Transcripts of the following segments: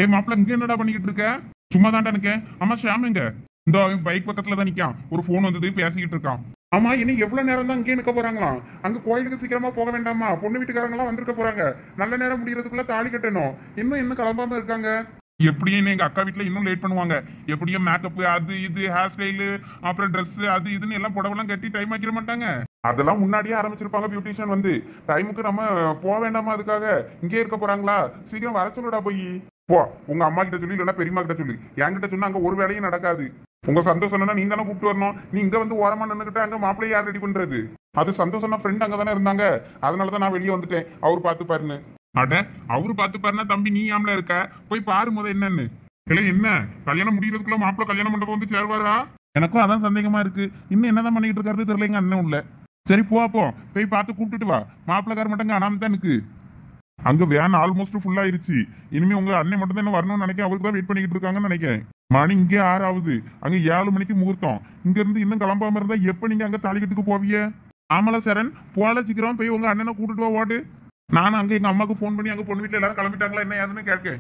ஏய் மாப்பிள்ள இங்க என்னடா பண்ணிக்கிட்டு இருக்க? சும்மா தான்டா இருக்கேன். ஆமா ஷாம் எங்க? இந்த பைக் பக்கத்துல தான் நிக்கான். ஒரு போன் வந்தது பேசிக்கிட்டு இருக்கான். ஆமா இன்னும் எவ்வளவு நேரம் தான் இங்கே நிக்க போறாங்களாம்? அங்க கோயிலுக்கு சீக்கிரமா போக வேண்டாமா? பொண்ணு வீட்டுக்காரங்க எல்லாம் வந்திருக்க போறாங்க. நல்ல நேரம் முடியறதுக்குள்ள தாலி கட்டணும். இன்னும் கிளம்பாம இருக்காங்க. எப்படியும் எங்க அக்கா வீட்டுல இன்னும் லேட் பண்ணுவாங்க. எப்படியும் மேக்கப் அது இது ஹேர் ஸ்டைலு அப்புறம் ட்ரெஸ் அது இதுன்னு எல்லாம் புடவெல்லாம் கட்டி டைம் ஆக்கிட மாட்டாங்க. அதெல்லாம் முன்னாடியே ஆரம்பிச்சிருப்பாங்க. பியூட்டிஷியன் வந்து டைமுக்கு நம்ம போக வேண்டாமா? அதுக்காக இங்கே இருக்க போறாங்களா? சீக்கிரம் வர சொல்லுடா போய். போ உங்க அம்மா கிட்ட சொல்லி இல்லைன்னா பெரியம்மா கிட்ட சொல்லி. என்கிட்ட சொன்னா அங்க ஒரு வேலையும் நடக்காது. உங்க சந்தோஷம்னா நீ தானே கூப்பிட்டு வரணும். நீ இங்க வந்து ஓரமா நின்னுகிட்டு அங்க மாப்பிள்ளைய யார் ரெடி பண்றது? அது சந்தோஷம்னா ஃப்ரெண்ட் அங்க தானே இருந்தாங்க. அதனாலதான் நான் வெளியே வந்துட்டேன். அவர் பார்த்து பாருன்னு. அட அவரு பார்த்து பாருன்னா தம்பி நீ ஆம்ல இருக்க. போய் பாரு முத என்னன்னு. இல்ல என்ன கல்யாணம் முடியறதுக்குள்ள மாப்பிள்ள கல்யாண மண்டபம் வந்து சேர்வாரா? எனக்கும் அதான் சந்தேகமா இருக்கு. இன்னும் என்னதான் பண்ணிட்டு இருக்காரு தெரியல எங்க அண்ணன் உள்ள. சரி போ போய் பார்த்து கூப்பிட்டுட்டு வா. மாப்பிள்ளக்கார மட்டும் அனாம தான் இருக்கு. அங்க வேன் ஆல்மோஸ்ட் ஃபுல் ஆயிருச்சு. இனிமே உங்க அண்ணன் மட்டும் தான் வரணும்னு நினைக்கிறேன். அவருக்கு தான் வெயிட் பண்ணிக்கிட்டு இருக்காங்கன்னு நினைக்கிறேன். மணி இங்கே 6 ஆகுது. அங்க 7 மணிக்கு முகூர்த்தம். இங்க இருந்து இன்னும் கிளம்பாம இருந்தா எப்ப நீங்க அங்க தாலிக்கட்டுக்கு போவீங்க? ஆமலா சரண் போல சீக்கிரம் போய் உங்க அண்ணனை கூட்டிட்டு வா ஓடு. நானும் அங்க எங்க அம்மாக்கு போன் பண்ணி அங்க பொண்ணு வீட்டுல எல்லாரும் கிளம்பிட்டாங்களா என்ன ஏதுன்னு கேட்க.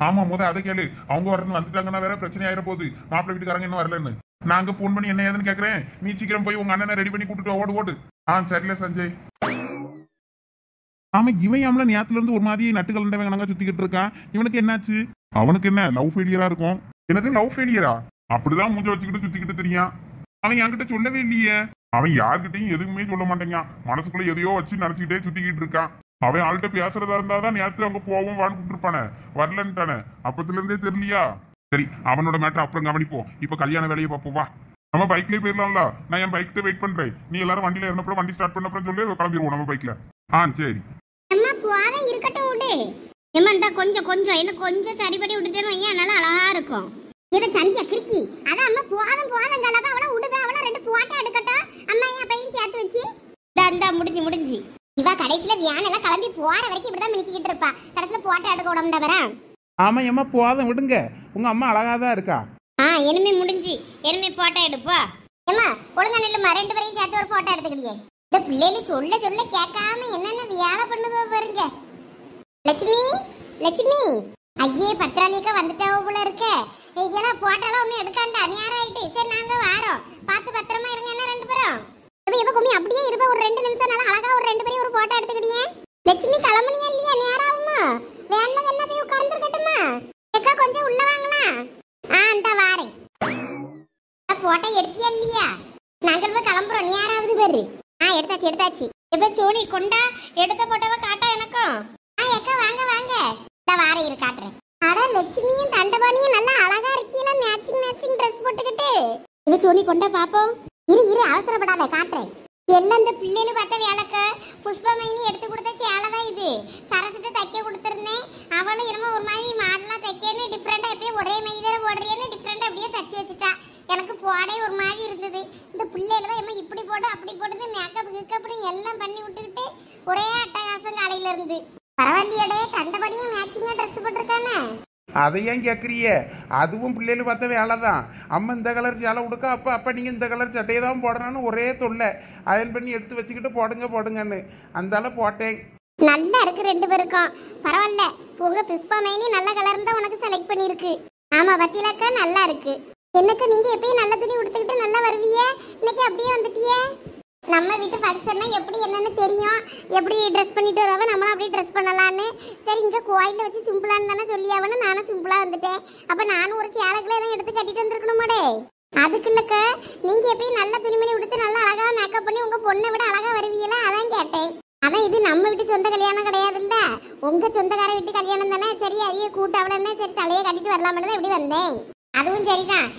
ஆமா அதை கேளு. அவங்க வரணும் வந்துட்டாங்கன்னா வேற பிரச்சனை ஆயிர போகுது. மாப்பிள்ளை வீட்டுக்காரங்க இன்னும் வரலன்னு நான் அங்க போன் பண்ணி என்ன ஏதுன்னு கேட்கறேன். நீ சீக்கிரம் போய் உங்க அண்ணனை ரெடி பண்ணி கூட்டிட்டு ஓடு. சரியில்ல சஞ்சய். ஆமா இவன் ஆமல நேரத்துல இருந்து ஒரு மாதிரி நட்டு கலண்டவங்க சுத்திக்கிட்டு இருக்கான். இவனுக்கு என்னாச்சு? அவனுக்கு என்ன லவ் ஃபெயிலியரா இருக்கும்? எனக்கு லவ் ஃபெயிலியரா? அப்படிதான் மூஞ்ச வச்சுக்கிட்டு சுத்திக்கிட்டு தெரியும். அவன் என்கிட்ட சொல்லவே இல்லையே. அவன் யார்கிட்டையும் எதுவுமே சொல்ல மாட்டேங்க. மனசுக்குள்ள எதையோ வச்சு நினைச்சுக்கிட்டே சுத்திக்கிட்டு இருக்கான். அவன் ஆள்கிட்ட பேசுறதா இருந்தாதான் நேரத்துல அவங்க போவோம் வான்னு கூப்பிட்டுருப்பானே. வரலன்ட்டானே. அப்பத்துல இருந்தே தெரியலையா? சரி அவனோட மேட்டர் அப்புறம் கவனிப்போம். இப்ப கல்யாண வேலையை பார்ப்போம் வா. நம்ம பைக்லயே போயிடலாம்ல. நான் என் பைக்கிட்ட வெயிட் பண்றேன். நீ எல்லாரும் வண்டியில இருந்தப்பறம் வண்டி ஸ்டார்ட் பண்ண அப்புறம் சொல்லி கிளம்பிடுவோம் நம்ம பைக்ல. சரி இருக்கட்டும் விடு. ஏமா இந்த கொஞ்சம் என்ன கொஞ்சம் சரி பண்ணி விட்டுட்டேன்னு வையன் நல்லா அழகா இருக்கும். இவ சந்தியா கிறுக்கி அதான் அம்மா போதும் கலதா அவள விடுதா அவள 2 போட்டோ எடுக்கட்டும். அம்மா என் பையன் சேர்த்து வச்சு இந்த முடிஞ்சு இவ கடைசியில வியான் எல்லாம் கிளம்பி போற வரைக்கும் இப்படிதான் மினிக்கிட்டு இருப்பா. கடைசியில போட்டோ எடுக்க விடமுடா வர. ஆமா ஏமா போதும் விடுங்க. உங்க அம்மா அழகா தான் இருக்கா. இனிமே முடிஞ்சு இனிமே போட்டோ எடுப்பா. ஏமா ஒழுங்கா நில்லுமா 2 பேரையும் சேர்த்து ஒரு போட்டோ எடுத்துக்கிடியே. இந்த பிள்ளைல சொல்ல கேட்காம என்னென்ன வேலை பண்ணுதோ பாருங்க. லட்சுமி ஐயே பத்திராளிக்கா வந்துட்டாவோ போல இருக்க. இதெல்லாம் போட்டோலாம் ஒன்றும் எடுக்காண்டா நேரம் ஆயிட்டு. சரி நாங்க வாரோம். பார்த்து பத்திரமா இருங்க என்ன 2 பேரும். இவ கும்மி அப்படியே இருப்ப ஒரு 2 நிமிஷம் நல்லா அழகா ஒரு 2 பேரையும் ஒரு போட்டோ எடுத்துக்கிடியே. லட்சுமி கிளம்புனியா இல்லையா? நேரம் ஆகுமா? வேன்ல என்ன போய் உட்கார்ந்துருக்கட்டுமா? அக்கா கொஞ்சம் உள்ள வாங்களா? இந்த வாரேன். போட்டோ எடுத்தியா இல்லையா? நாங்கள் போய் கிளம்புறோம். நேராவது பேரு. எடுத்தாச்சு. இப்ப சோனி கொண்டா எடுத்த போட்டோவை காட்டா எனக்கும். அக்கா வாங்க இந்த வார இரு காட்டுறேன். அட லட்சுமியும் தண்டபாணியும் நல்லா அழகா இருக்கீங்களா? மேட்சிங் ட்ரெஸ் போட்டுக்கிட்டு. இப்ப சோனி கொண்டா பாப்போம். இரு அவசரப்படாத காட்டுறேன். எல்லாம் இந்த பிள்ளைలు பார்த்த வேலைக்க புஷ்பமைனி எடுத்து கொடுத்த சேலைதான் இது. சரசிட்ட தைக்க கொடுத்துருந்தேன். அவளும் என்னமோ ஒரு மாதிரி மாடலாம் தைக்கன்னு டிஃப்ரெண்டா எப்பயும் ஒரே மைதான போடுறேன்னு டிஃப்ரெண்டா அப்படியே தச்சு வச்சுட்டா. எனக்கு போடே ஒரு மாதிரி இருந்தது. இந்த பிள்ளைல தான் எம்மா இப்படி போடு அப்படி போடுது மேக்கப்னு எல்லாம் பண்ணி விட்டுக்கிட்டு ஒரே அட்டகாசம் காலையில இருந்து. பரவாயில்லையடே கண்டபடியும் மேட்சிங்கா ட்ரெஸ் போட்டிருக்கானே. அதை ஏன் கேட்குறிய? அதுவும் பிள்ளைகள் பார்த்த வேலை தான். அம்மா இந்த கலர் சேலை கொடுக்க அப்பா நீங்கள் இந்த கலர் சட்டையை தான் போடணும்னு ஒரே தொல்லை. அயன் பண்ணி எடுத்து வச்சுக்கிட்டு போடுங்கன்னு அந்தால போட்டேன். நல்லா இருக்கு 2 பேருக்கும். பரவாயில்ல உங்க புஷ்பா மைனி நல்ல கலர் தான் உனக்கு செலக்ட் பண்ணிருக்கு. ஆமா பத்திலக்கா நல்லா இருக்கு. எனக்கு நீங்க எப்பயும் நல்ல துணி உடுத்திக்கிட்டு நல்லா வருவீங்க. இன்னைக்கு அப்படியே வந்துட்டியே. நம்ம வீட்டு ஃபங்க்ஷன்னா எப்படி என்னன்னு தெரியும். எப்படி ட்ரெஸ் பண்ணிட்டு வரவ நம்மளும் அப்படியே ட்ரெஸ் பண்ணலான்னு. சரி இங்கே கோயிலில் வச்சு சிம்பிளான்னு தானே சொல்லியாவன்னு நானும் சிம்பிளாக வந்துட்டேன். அப்போ நானும் ஒரு சேலைக்குள்ள எதுவும் எடுத்து கட்டிட்டு வந்துருக்கணுமாடே. அதுக்கு இல்லைக்க நீங்கள் எப்பயும் நல்ல துணிமணி உடுத்து நல்லா அழகாக மேக்கப் பண்ணி உங்கள் பொண்ணை விட அழகாக வருவீங்களா அதான் கேட்டேன். ஆனால் இது நம்ம வீட்டு சொந்த கல்யாணம் கிடையாதுல்ல. உங்கள் சொந்தக்கார வீட்டு கல்யாணம் தானே. சரி அவைய கூட்டவளன்னு சரி தலையை கட்டிட்டு வரலாம்னு தான் எப்படி வந்தேன். அதுவும் சரிதான்.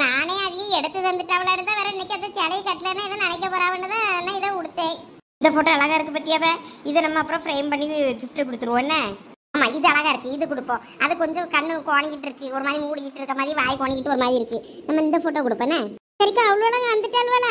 நானே அதையும் எடுத்து தந்துட்டவளா இருந்தா வேற இன்னைக்கு அந்த சேலையை கட்டலன்னா இதை நினைக்க போறாவன்னு தான் நான் இதை கொடுத்தேன். இந்த போட்டோ அழகா இருக்கு பத்தியாவ. இதை நம்ம அப்புறம் ஃப்ரேம் பண்ணி கிஃப்ட் கொடுத்துருவோம் என்ன. ஆமா இது அழகா இருக்கு. இது கொடுப்போம். அது கொஞ்சம் கண்ணு கோணிக்கிட்டு இருக்கு ஒரு மாதிரி மூடிக்கிட்டு இருக்க மாதிரி வாய் கோணிக்கிட்டு ஒரு மாதிரி இருக்கு. நம்ம இந்த போட்டோ கொடுப்பேனே. சரிக்கா அவ்வளோலாம் வந்துட்டாள்வாள.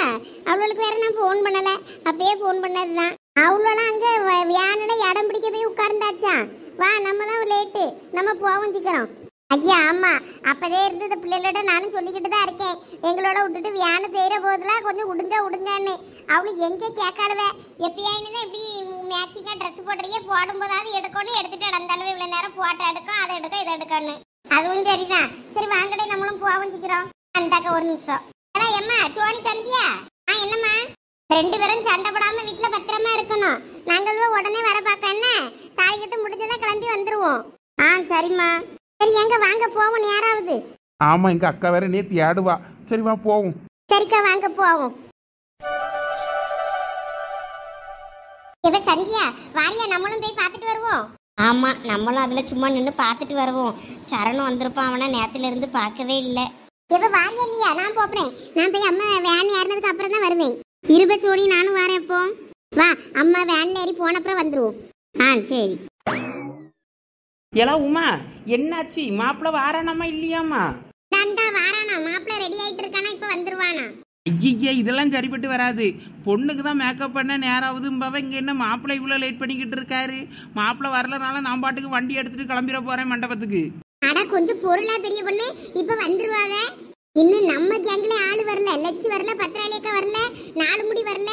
அவளுக்கு வேற நான் ஃபோன் பண்ணல. அப்பயே ஃபோன் பண்ணதுதான். அவ்வளோலாம் அங்க வியானில் இடம் பிடிக்க போய் உட்கார்ந்தாச்சா. வா நம்ம தான் லேட்டு. நம்ம போவோம் சீக்கிரம். ஐயா ஆமா அப்பதே இருந்து இந்த பிள்ளைகளோட நானும் சொல்லிக்கிட்டு தான் இருக்கேன். எங்களோட விட்டுட்டு வியானு பேர போதெல்லாம் கொஞ்சம் விடுங்கன்னு. அவளுக்கு எங்கே கேட்காளுவே. எப்பயாயின்னு தான் இப்படி மேட்சிங்காக ட்ரெஸ் போடுறீங்க போடும்போதாவது எடுக்கணும் எடுத்துட்டு நடந்தாலும் இவ்வளோ நேரம் போட்டோ எடுக்கும் அதை எடுக்கும் இதை எடுக்கணும். அதுவும் சரிதான். சரி வாங்கடே, நம்மளும் போவோம் சீக்கிரம். அந்தாக்க ஒரு நிமிஷம். எம்மா சோனி சந்தியா, என்னம்மா? 2 பேரும் சண்டை போடாம வீட்டுல பத்திரமா இருக்கணும். நாங்களும் உடனே வர பார்க்க என்ன, தாய் கிட்ட முடிஞ்சதா கிளம்பி வந்துருவோம். சரிம்மா. சரி எங்க வாங்க போவோம் யாராவது. ஆமா, எங்க அக்கா வேற நேத்து ஆடுவா. சரி வா போவோம். சரிக்கா வாங்க போவோம். இப்ப சந்தியா வாரியா, நம்மளும் போய் பார்த்துட்டு வருவோம். ஆமா, நம்மளும் அதுல சும்மா நின்று பார்த்துட்டு வருவோம். சரணம் வந்திருப்பான், அவனை நேரத்துல இருந்து பார்க்கவே இல்லை. இப்ப வாரியா இல்லையா? நான் போறேன். நான் போய் அம்மா வேன் ஏறினதுக்கு அப்புறம் தான் வருவேன். இருபச்சோடி நானும் வரேன். இப்போ வா, அம்மா வேன்ல ஏறி போன அப்புறம் வந்துருவோம். சரி. எல்லாம் உமா, என்னாச்சு? மாப்பிள்ள வாரானாமா இல்லையாமா? தாண்டா வாரானா, மாப்பிள்ள ரெடி ஆயிட்டு இருக்கானா, இப்ப வந்துருவானா? ஐயா, இதெல்லாம் சரிப்பட்டு வராது. பொண்ணுக்கு தான் மேக்கப் பண்ண நேராகுதும்பாவ, இங்க என்ன மாப்பிள்ளை இவ்வளோ லேட் பண்ணிக்கிட்டு இருக்காரு? மாப்பிள்ளை வரலனால நான் பாட்டுக்கு வண்டி எடுத்துட்டு கிளம்பிட போறேன் மண்டபத்துக்கு. அட கொஞ்சம் பொருளா பெரிய பொண்ணு, இப்ப வந்துருவாவ. இன்னும் நம்ம கேங்ல ஆளு வரல, லட்சு வரல, பத்திராளியக்கா வரல, 4 முடி வரல.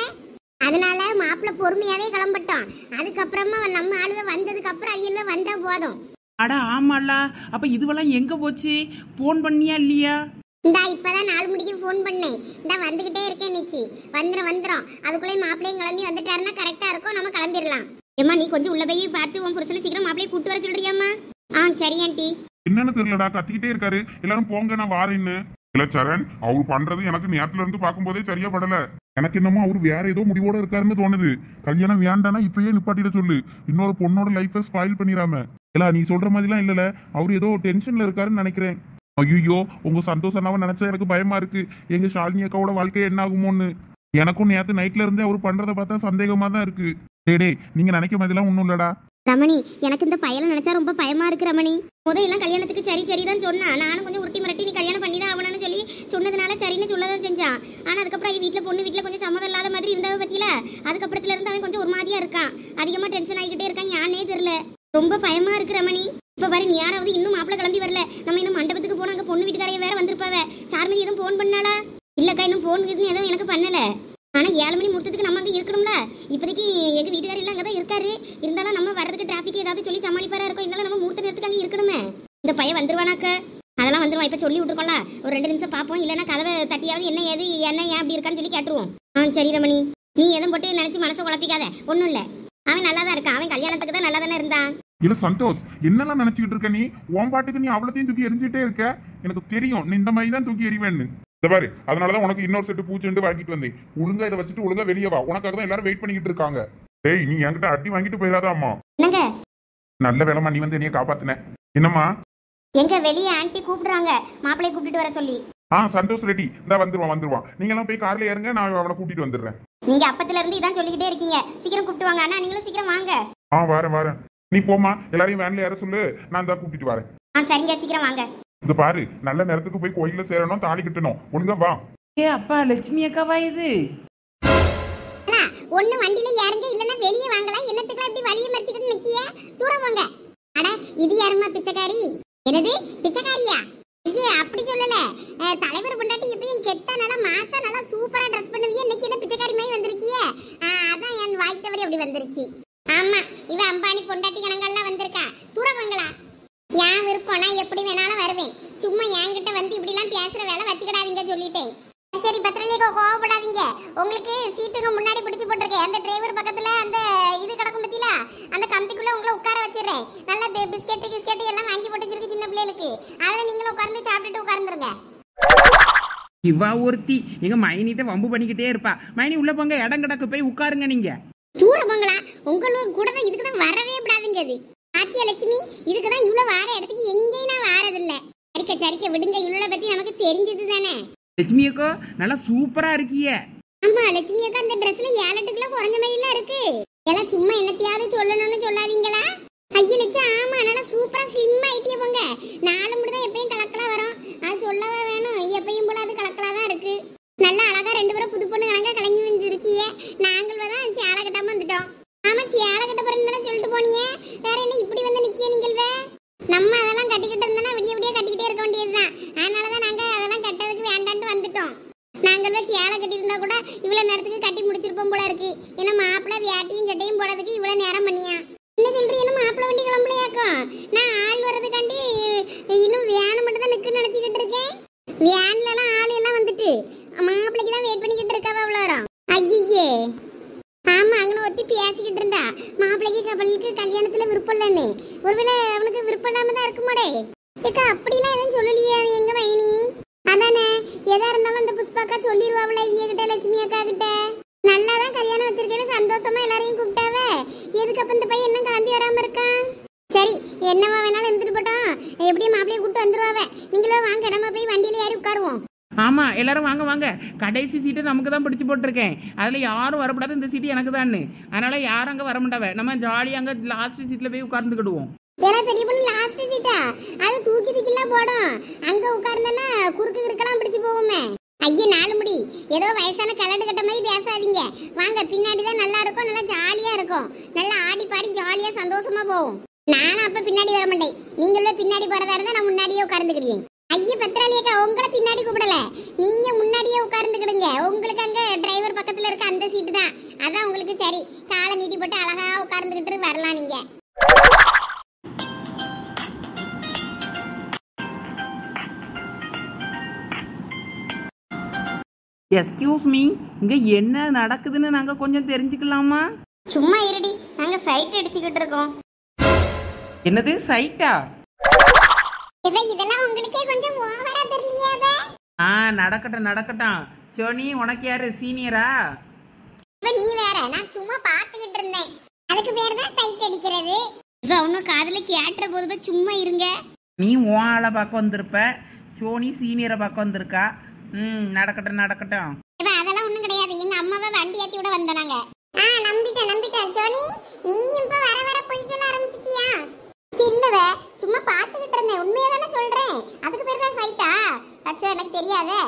அதனால மாப்பிள்ள பொறுமையாவே கிளம்பட்டோம். அதுக்கப்புறமா நம்ம ஆளுவ வந்ததுக்கு அப்புறம் அவியல்வ வந்தா போதும். அட ஆமால, அப்ப இதுவெல்லாம் எங்க போச்சு? போன் பண்ணியா இல்லையா? இந்தா இப்பதான் 4 மணிக்கு ஃபோன் பண்ணேன். இந்தா வந்துகிட்டே இருக்கேன் நிச்சி. வந்துரும். அதுக்குள்ளே மாப்பிள்ளையும் கிளம்பி வந்துட்டாருன்னா கரெக்டா இருக்கும், நம்ம கிளம்பிடலாம். ஏம்மா நீ கொஞ்சம் உள்ள போய் பார்த்து உன் புருஷனை சீக்கிரம் மாப்பிள்ளையை கூட்டு வர சொல்றியாம்மா? சரி ஆண்டி. என்னன்னு தெரியலடா, கத்திக்கிட்டே இருக்காரு. எல்லாரும் போங்க நான் வாரேன்னு. இல்ல சரண், அவர் பண்றது எனக்கு நேரத்துல இருந்து பார்க்கும்போதே சரியா படல. எனக்கு என்னமோ அவர் வேற ஏதோ முடிவோட இருக்காருன்னு தோணுது. கல்யாணம் வேண்டானா இப்பயே நிப்பாட்டிட சொல்லு, இன்னொரு பொண்ணோட லைஃபை ஸ்பாயில் பண்ணிடாம. இல்ல நீ சொல்ற மாதிரிலாம் இல்லல, அவர் ஏதோ டென்ஷன்ல இருக்காருன்னு நினைக்கிறேன். ஐயோ, உங்க சந்தோஷம் நினைச்சா எனக்கு பயமா இருக்கு. எங்க ஷாலினி அக்காவோட வாழ்க்கை என்ன ஆகுமோன்னு. எனக்கும் நேத்து நைட்ல இருந்தே அவர் பண்றதை பார்த்தா சந்தேகமா தான் இருக்கு. டேய், நீங்க நினைக்க மாதிரிலாம் ஒண்ணும் இல்லடா. ரமணி, எனக்கு இந்த பயலை நினைச்சா ரொம்ப பயமா இருக்கு ரமணி. முதல்லாம் கல்யாணத்துக்கு சரிதான் சொன்னா. நானும் கொஞ்சம் உருட்டி மிரட்டி நீ கல்யாணம் பண்ணிதான் ஆகணும்னு சொல்லி சொன்னதுனால சரின்னு சொல்லதான் செஞ்சான். ஆனா அதுக்கப்புறம் பொண்ணு வீட்டுல கொஞ்சம் சம்மதம் இல்லாத மாதிரி இருந்தவ பத்தியில, அதுக்கப்புறத்துல இருந்து அவன் கொஞ்சம் ஒரு மாதிரியா இருக்கான். அதிகமா டென்ஷன் ஆகிக்கிட்டே இருக்கான். யானே தெரியல, ரொம்ப பயமா இருக்கு ரமணி. இப்ப பாரு, நீ யாராவது இன்னும் மாப்பிள்ள கிளம்பி வரல. நம்ம இன்னும் மண்டபத்துக்கு போனா அங்க பொண்ணு வீட்டுக்காரைய வேற வந்திருப்பாவ. சார்மதி எதுவும் போன் பண்ணாளா? இல்லக்கா, இன்னும் போன் எதுவும் எனக்கு பண்ணல. ஆனா 7 மணி முகூர்த்தத்துக்கு நம்ம அங்க இருக்கணும்ல. இப்போதைக்கு எங்க வீட்டுக்காரர் எல்லாம் அங்கதான் இருக்காரு. இருந்தாலும் நம்ம வர்றதுக்கு டிராபிக் ஏதாவது சொல்லி சமாளிப்பாரா இருக்கும். இருந்தாலும் நம்ம முகூர்த்த நேரத்துக்கு அங்க இருக்கணுமே. இந்த பையன் வந்துருவானாக்க? அதெல்லாம் வந்துருவான். இப்ப சொல்லி விட்டுருக்கோம்ல, ஒரு 2 நிமிஷம் பார்ப்போம். இல்லைன்னா கதவை தட்டியாவது என்ன ஏது என்ன ஏன் அப்படி இருக்கான்னு சொல்லி கேட்டுருவோம். சரி ரமணி, நீ எதுவும் போட்டு நினைச்சு மனசை குழப்பிக்காத. ஒண்ணும் இல்ல, அவன் நல்லா தான் இருக்கான். அவன் கல்யாணத்துக்கு தான் நல்லா தானே இருந்தான். இல்ல சந்தோஷ், என்னெல்லாம் நினைச்சுக்கிட்டு இருக்க நீ? உன் பாட்டுக்கு நீ அவ்வளத்தையும் தூக்கி எரிஞ்சிட்டே இருக்க. எனக்கு தெரியும் நீ இந்த மாதிரி தான் தூக்கி எறிவேன்னு. இந்த பாரு, அதனாலதான் உனக்கு இன்னொரு செட்டு பூச்செண்டு வாங்கிட்டு வந்தேன். ஒழுங்கா இதை வச்சுட்டு ஒழுங்கா வெளியே வா. உனக்காக தான் எல்லாரும் வெயிட் பண்ணிக்கிட்டு இருக்காங்க. டேய், நீ என்கிட்ட அடி வாங்கிட்டு போயிடாத அம்மா. நல்ல வேலைமா, நீ வந்து என்னைய காப்பாத்தின. என்னம்மா? எங்க வெளியே ஆன்ட்டி கூப்பிடுறாங்க, மாப்பிள்ளைய கூப்பிட்டு வர சொல்லி. சந்தோஷ் ரெடி, இந்த வந்துருவான். நீங்க எல்லாம் போய் கார்ல ஏறுங்க, நான் அவனை கூட்டிட்டு வந்துடுறேன். நீங்க அப்பத்துல இருந்து இதான் சொல்லிக்கிட்டே இருக்கீங்க, சீக்கிரம் கூப்பிட்டு வாங்க. அண்ணா நீங்களும் சீக்கிரம் வாங்க. வரேன். நீ போமா, எல்லாரையும் வேன்ல ஏற சொல்லு, நான் தான் கூட்டிட்டு வரேன். சரிங்க, சீக்கிரம் வாங்க. இது பாரு, நல்ல நேரத்துக்கு போய் கோயில சேரணும், தாலி கட்டணும். ஒழுங்கா வா. அப்பா, லட்சுமி அக்காவா இது? ஒண்ணு வண்டியில ஏறுங்க, இல்லன்னா வெளியே வாங்கலாம். என்னத்துக்கு அப்படி வழிய மறிச்சுக்கிட்டு நிக்கிய? தூரம் வாங்க. அட, இது யாருமா பிச்சைக்காரி? என்னது பிச்சைக்காரியா? ஐயே, அப்படி சொல்லல. தலைவர் பொண்டாட்டி எப்பயும் கெத்தா நல்லா மாசா நல்லா சூப்பரா ட்ரெஸ் பண்ணுவியே. இன்னைக்கு என்ன பிச்சைக்காரி மாதிரி வந்திருக்கியே? அதான் என் வாய் தவறி அப்படி வந்துருச்சு. ஆமா, இவ அம்பானி பொண்டாட்டி கணங்கள்லாம் வந்திருக்கா. தூரம் வாங்களா? என் விருப்பம், நான் எப்படி வேணாலும் வருவேன். சும்மா என்கிட்ட வந்து இப்படி எல்லாம் பேசுற வேலை வச்சுக்கிடாதீங்க சொல்லிட்டேன். சரி பத்திரலேக்கோ, கோவப்படாதீங்க. உங்களுக்கு சீட்டுங்க முன்னாடி பிடிச்சு போட்டிருக்கேன். அந்த டிரைவர் பக்கத்துல அந்த இது கிடக்கும் பத்தியில, அந்த கம்பிக்குள்ள உங்களை உட்கார வச்சிடுறேன். நல்ல பிஸ்கெட்டு எல்லாம் வாங்கி போட்டு வச்சிருக்கு சின்ன பிள்ளைகளுக்கு. அதில் நீங்களும் உட்கார்ந்து சாப்பிட்டுட்டு உட்கார்ந்துருங்க. இவா ஒருத்தி எங்க மைனிட்ட வம்பு பண்ணிக்கிட்டே இருப்பா. மைனி உள்ள போங்க, இடம் கிடக்கு, போய் உட்காருங்க. நீங்க தூரப்பங்களா? உங்களுக்கு கூட தான் இதுக்கு தான் வரவே விடாதுங்க. அது ஆத்தியா லட்சுமி, இதுக்கு தான் இவ்வளவு வார இடத்துக்கு எங்கேயும் நான் வாரதில்லை. சரிக்க விடுங்க, இவ்வளோ பத்தி நமக்கு தெரிஞ்சது தானே. லட்சுமி அக்கா நல்லா சூப்பரா இருக்கிய. ஆமா லட்சுமி அக்கா, அந்த ட்ரெஸ்ல 7-8 கிலோ குறைஞ்ச மாதிரி எல்லாம் இருக்கு. எல்லாம் சும்மா என்னத்தையாவது சொல்லணும்னு சொல்லாதீங்களா? ஐயா லட்சம், ஆமா நல்லா சூப்பரா ஸ்லிம் ஆயிட்டிய போங்க. 4 முடி தான் எப்பயும் கலக்கலா வரும், அது சொல்லவா வேணும்? எப்பயும் போல அது கலக்கலா தான் இருக்கு. நல்லா அழகா 2 பேரும் புது பொண்ணு கணக்கா கலங்கி வந்துருக்கிய. நாங்கள் தான் சேலை கட்டாம வந்துட்டோம். ஆமா, சேலை கட்ட போறேன்னு சொல்லிட்டு போனியே, வேற என்ன இப்படி வந்து நிக்கிய நீங்கள்? நம்ம அதெல்லாம் கட்டிக்கிட்டு இருந்தோம்னா விடிய கட்டிக்கிட்டே இருக்க வேண்டியதுதான். அதனாலதான் நாங்க அதெல்லாம் கட்டதுக்கு வேண்டான்ட்டு வந்துட்டோம். நாங்கள் சேலை கட்டியிருந்தா கூட இவ்வளவு நேரத்துக்கு கட்டி முடிச்சிருப்போம் போல இருக்கு. ஏன்னா மாப்பிள்ளை வேட்டியும் சட்டையும் போடுறதுக்கு இவ்வளவு நேரம் பண்ணியா. என்ன சொல்றீங்க? இன்னும் மாப்பிள்ளை வண்டி கிளம்பலையாக்கும்? நான் ஆள் வர்றதுக்காண்டி இன்னும் வேன் மட்டும் தான் நிற்க நினைச்சுக்கிட்டு இருக்கேன். வேன்லலாம் ஆள் எல்லாம் வந்துட்டு மாப்பிள்ளைக்கு தான் வெயிட் பண்ணிக்கிட்டு இருக்காவா அவ்வளோ. ஐயே ஆமா, அங்கே ஒருத்தி பேசிக்கிட்டு இருந்தா மாப்பிள்ளைக்கு கப்பலுக்கு கல்யாணத்துல விருப்பம் இல்லைன்னு. ஒருவேளை அவனுக்கு விருப்பம் இல்லாம தான் இருக்குமாடே. ஏக்கா அப்படிலாம் எதுவும் சொல்லலையே எங்க மைனி. அதானே எதா இருந்தாலும் அந்த புஷ்பாக்கா சொல்லிடுவாங்களே இவிய கிட்ட, லட்சுமி அக்கா கிட்ட. நல்லாதான் கல்யாணம் வச்சிருக்கேன்னு சந்தோஷமா எல்லாரையும் கூப்பிட்டாவே. எதுக்கு அப்ப இந்த பையன் என்ன கிளம்பி வராம இருக்கான்? சரி என்னவா வேணாலும் இருந்துட்டு போட்டோம், எப்படியும் மாப்பிள்ளைய கூப்பிட்டு வந்துருவாவே. நீங்களும் வாங்க, நம்ம போய் வண்டியில ஏறி உட்காருவோம். ஆமாம் எல்லாரும் வாங்க வாங்க. கடைசி சீட்டை நமக்கு தான் பிடிச்சி போட்டிருக்கேன். அதில் யாரும் வரக்கூடாது, இந்த சீட்டு எனக்கு தான்னு. அதனால் யாரும் அங்கே வர மாட்டாவே. நம்ம ஜாலியாக அங்கே லாஸ்ட் சீட்டில் போய் உட்கார்ந்துக்கிடுவோம். ஏன்னா பெரிய பொண்ணு லாஸ்ட் சீட்டா, அது தூக்கி தூக்கிலாம் போடும். அங்கே உட்கார்ந்தோன்னா குறுக்கு கிறுக்கெல்லாம் பிடிச்சி போவோமே. ஐயா நாலு முடி, ஏதோ வயசான கலடு கட்ட மாதிரி பேசாதீங்க. வாங்க, பின்னாடி தான் நல்லா இருக்கும், நல்லா ஜாலியாக இருக்கும். நல்லா ஆடி பாடி ஜாலியாக சந்தோஷமா போவோம். நானும் அப்போ பின்னாடி வர மாட்டேன். நீங்களும் பின்னாடி போகிறதா இருந்தால் நான் முன்னாடியே உட்கார்ந்துக்கிடுவேன். ஐயா பத்திராளியக்கா, உங்களை பின்னாடி கூப்பிடல, நீங்க முன்னாடியே உட்கார்ந்துக்கிடுங்க. உங்களுக்கு அங்க டிரைவர் பக்கத்துல இருக்க அந்த சீட்டு தான், அதான் உங்களுக்கு சரி. காலை நீட்டி போட்டு அழகா உட்கார்ந்துக்கிட்டு வரலாம் நீங்க. எஸ்கியூஸ் மீ, இங்கே என்ன நடக்குதுன்னு நாங்கள் கொஞ்சம் தெரிஞ்சுக்கலாமா? சும்மா இருடி, நாங்க சைட் அடிச்சுக்கிட்டு இருக்கோம். என்னது சைட்டா? இதெல்லாம் உங்களுக்கே கொஞ்சம் ஓவரா தெரியலையாவே? நடக்கட்டும் நடக்கட்டும். சோனி உனக்கு யாரு சீனியரா? நீ வேற, நான் சும்மா பாத்துக்கிட்டு இருந்தேன். அதுக்கு பேர் தான் சைட் அடிக்கிறது. இப்ப ஒன்னும் காதுல கேட்டுற போது சும்மா இருங்க. நீ உன் ஆளை பார்க்க வந்திருப்ப, சோனி சீனியரை பார்க்க வந்திருக்கா. நடக்கட்டும் நடக்கட்டும். அதெல்லாம் ஒண்ணும் கிடையாது, எங்க அம்மாவை வண்டி ஏத்தி விட வந்தாங்க. நம்பிட்டேன் சோனி, நீ இப்ப வர வர போய் சொல்ல ஆரம்பிச்சிட்டியா? இல்லவ, சும்மா பாத்துக்கிட்டு இருந்தேன். உண்மையா தானே சொல்றேன். அதுக்கு பேர் தான் சைட்டா? அச்சா எனக்கு தெரியாதே.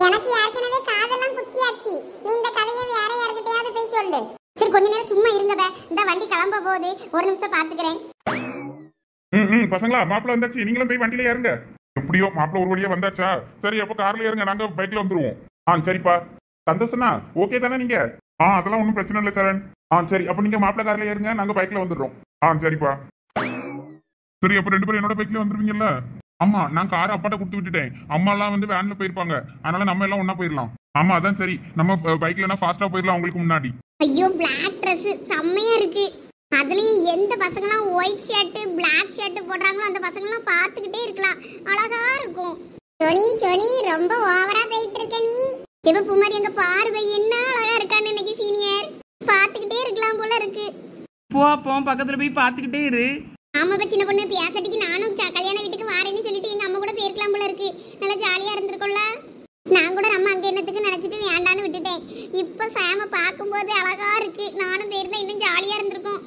எனக்கு ஏற்கனவே காதெல்லாம் குத்தியாச்சு. நீ இந்த கதையை வேற யார்கிட்டயாவது போய் சொல்லு. சரி கொஞ்ச நேரம் சும்மா இருங்கவ, இந்த வண்டி கிளம்ப போகுது, ஒரு நிமிஷம் பாத்துக்கிறேன். பசங்களா, மாப்பிள்ள வந்தாச்சு, நீங்களும் போய் வண்டியில ஏறுங்க. எப்படியோ மாப்பிள்ள ஒரு வழியா வந்தாச்சா? சரி அப்ப கார்ல ஏறுங்க, நாங்க பைக்ல வந்துருவோம். சரிப்பா, சந்தோஷனா? ஓகே தானே நீங்க? அதெல்லாம் ஒன்றும் பிரச்சனை இல்லை சரண். சரி அப்ப நீங்க மாப்பிள்ள கார்ல ஏறுங்க, நாங்க பைக்ல வந்துடுறோம். சரிப்பா. சரி அப்ப 2 பேரும் என்னோட பைக்ல வந்துருவீங்கல்ல? ஆமா, நான் காரை அப்பாட்ட கொடுத்து விட்டுட்டேன். அம்மா எல்லாம் வந்து வேன்ல போயிருப்பாங்க, அதனால நம்ம எல்லாம் ஒன்னா போயிடலாம். ஆமா அதான் சரி, நம்ம பைக்லனா ஃபாஸ்டா போயிடலாம் உங்களுக்கு முன்னாடி. ஐயோ பிளாக் ட்ரெஸ் செம்மையா இருக்கு. அதுலயும் எந்த பசங்கலாம் ஒயிட் ஷர்ட் பிளாக் ஷர்ட் போடுறாங்களோ அந்த பசங்கலாம் பார்த்துக்கிட்டே இருக்கலாம், அழகா இருக்கும். சோனி ரொம்ப ஓவரா போயிட்டு இருக்க நீ. இப்ப பூமாரி அங்க பார்வை என்ன அழகா இருக்கான்னு இன்னைக்கு சீனியர் பார்த்துக்கிட்டே இருக்கலாம் போல இருக்கு. போ பக்கத்துல போய் பார்த்துக்கிட்டே இரு. ஆமா சின்ன பொண்ணு, பேசட்டிக்கு நானும் கல்யாண வீட்டுக்கு வாரேன்னு சொல்லிட்டு எங்க அம்மா கூட போயிருக்கலாம் போல இருக்கு. நல்லா ஜாலியா இருந்திருக்கும்ல. நான் கூட நம்ம அங்க என்னத்துக்கு நினைச்சிட்டு வேண்டான்னு விட்டுட்டேன். இப்ப சாம பார்க்கும்போது அழகா இருக்கு. நானும் போயிருந்தா இன்னும் ஜாலியா இருந்திருக்கும்.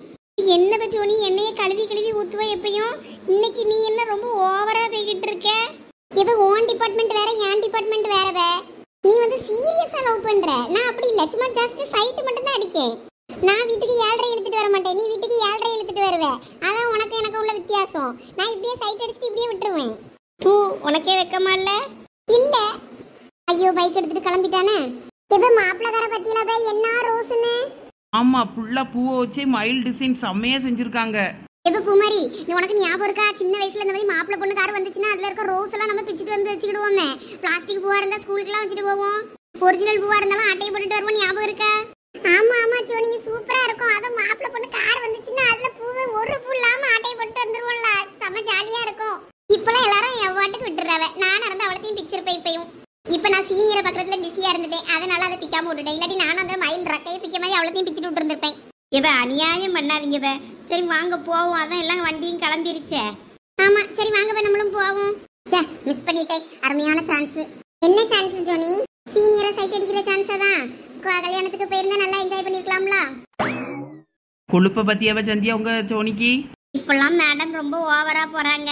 என்ன பச்சோனி, என்னைய கழுவி ஊத்துவ எப்பயும். இன்னைக்கு நீ என்ன ரொம்ப ஓவரா போய்கிட்டு இருக்க? இப்ப ஓன் டிபார்ட்மெண்ட் வேற, என் டிபார்ட்மெண்ட் வேறவே. நீ வந்து சீரியஸா லவ் பண்ற. நான் அப்படி இல்ல, சும்மா ஜஸ்ட் சைட் மட்டும் தான் அடிக்கேன். நான் வீட்டுக்கு 7:30 இழுத்துட்டு வர மாட்டேன், நீ வீட்டுக்கு 7:30 இழுத்துட்டு வருவே. அதான் உனக்கு எனக்கு உள்ள வித்தியாசம். நான் இப்படியே சைட் அடிச்சுட்டு இப்படியே விட்டுருவேன். பூ உனக்கே வெக்கமா இல்ல? இல்ல. ஐயோ பைக் எடுத்துட்டு கிளம்பிட்டானே. இப்ப மாப்பிள்ளக்கார பத்தியில போய் என்ன ரோஸ்னு. ஆமா, புள்ள பூவை வச்சு மயில் டிசைன் செம்மையா செஞ்சிருக்காங்க. இப்ப பூமாரி, நீ உனக்கு ஞாபகம் இருக்கா? சின்ன வயசுல இந்த மாதிரி மாப்பிள்ளை பொண்ணு கார் வந்துச்சுன்னா அதுல இருக்க ரோஸ் எல்லாம் நம்ம பிச்சுட்டு வந்து வச்சுக்கிடுவோமே. பிளாஸ்டிக் பூவா இருந்தா ஸ்கூலுக்குலாம் வச்சுட்டு போவோம், ஒரிஜினல் பூவா இருந்தாலும் அட்டையை போட்டுட்டு வருவோம். ஞாபகம் இருக்கா? ஆமா சோனி, சூப்பரா இருக்கும். அது மாப்பிள்ளை பொண்ணு கார் வந்துச்சுன்னா அதுல பூவை ஒரு பூ இல்லாம அட்டையை போட்டு வந்துருவோம்ல, செம்ம ஜாலியா இருக்கும். இப்பெல்லாம் எல்லாரும் எவ்வாட்டுக்கு விட்டுறாவ. நான் நடந்து அவளத்தையும் பிக்சர் இப்பயும். இப்ப நான் சீனியரை பக்கத்துல பிஸியா இருந்துட்டேன், அதனால அதை பிக்காம விட்டுட்டேன். இல்லாட்டி நானும் அந்த மயில் ரக்கையை பிக்க மாதிரி அவளத்தையும் பிச்சுட்டு விட்டுருந்துருப்பேன். இவ அநியாயம் பண்ணாதீங்க. சரி வாங்க போவோம், அதான் எல்லாம் வண்டியும் கிளம்பிருச்சே. ஆமா சரி வாங்க நம்மளும் போவோம். மிஸ் பண்ணிட்டேன், அருமையான சான்ஸ். என்ன சான்ஸ் ஜோனி? சீனியரை சைட் அடிக்கிற சான்ஸ் தான். கல்யாணத்துக்கு போயிருந்தா நல்லா என்ஜாய் பண்ணிருக்கலாம்ல. கொழுப்ப பத்தியாவ சந்தியா உங்க சோனிக்கு? இப்பெல்லாம் மேடம் ரொம்ப ஓவரா போறாங்க.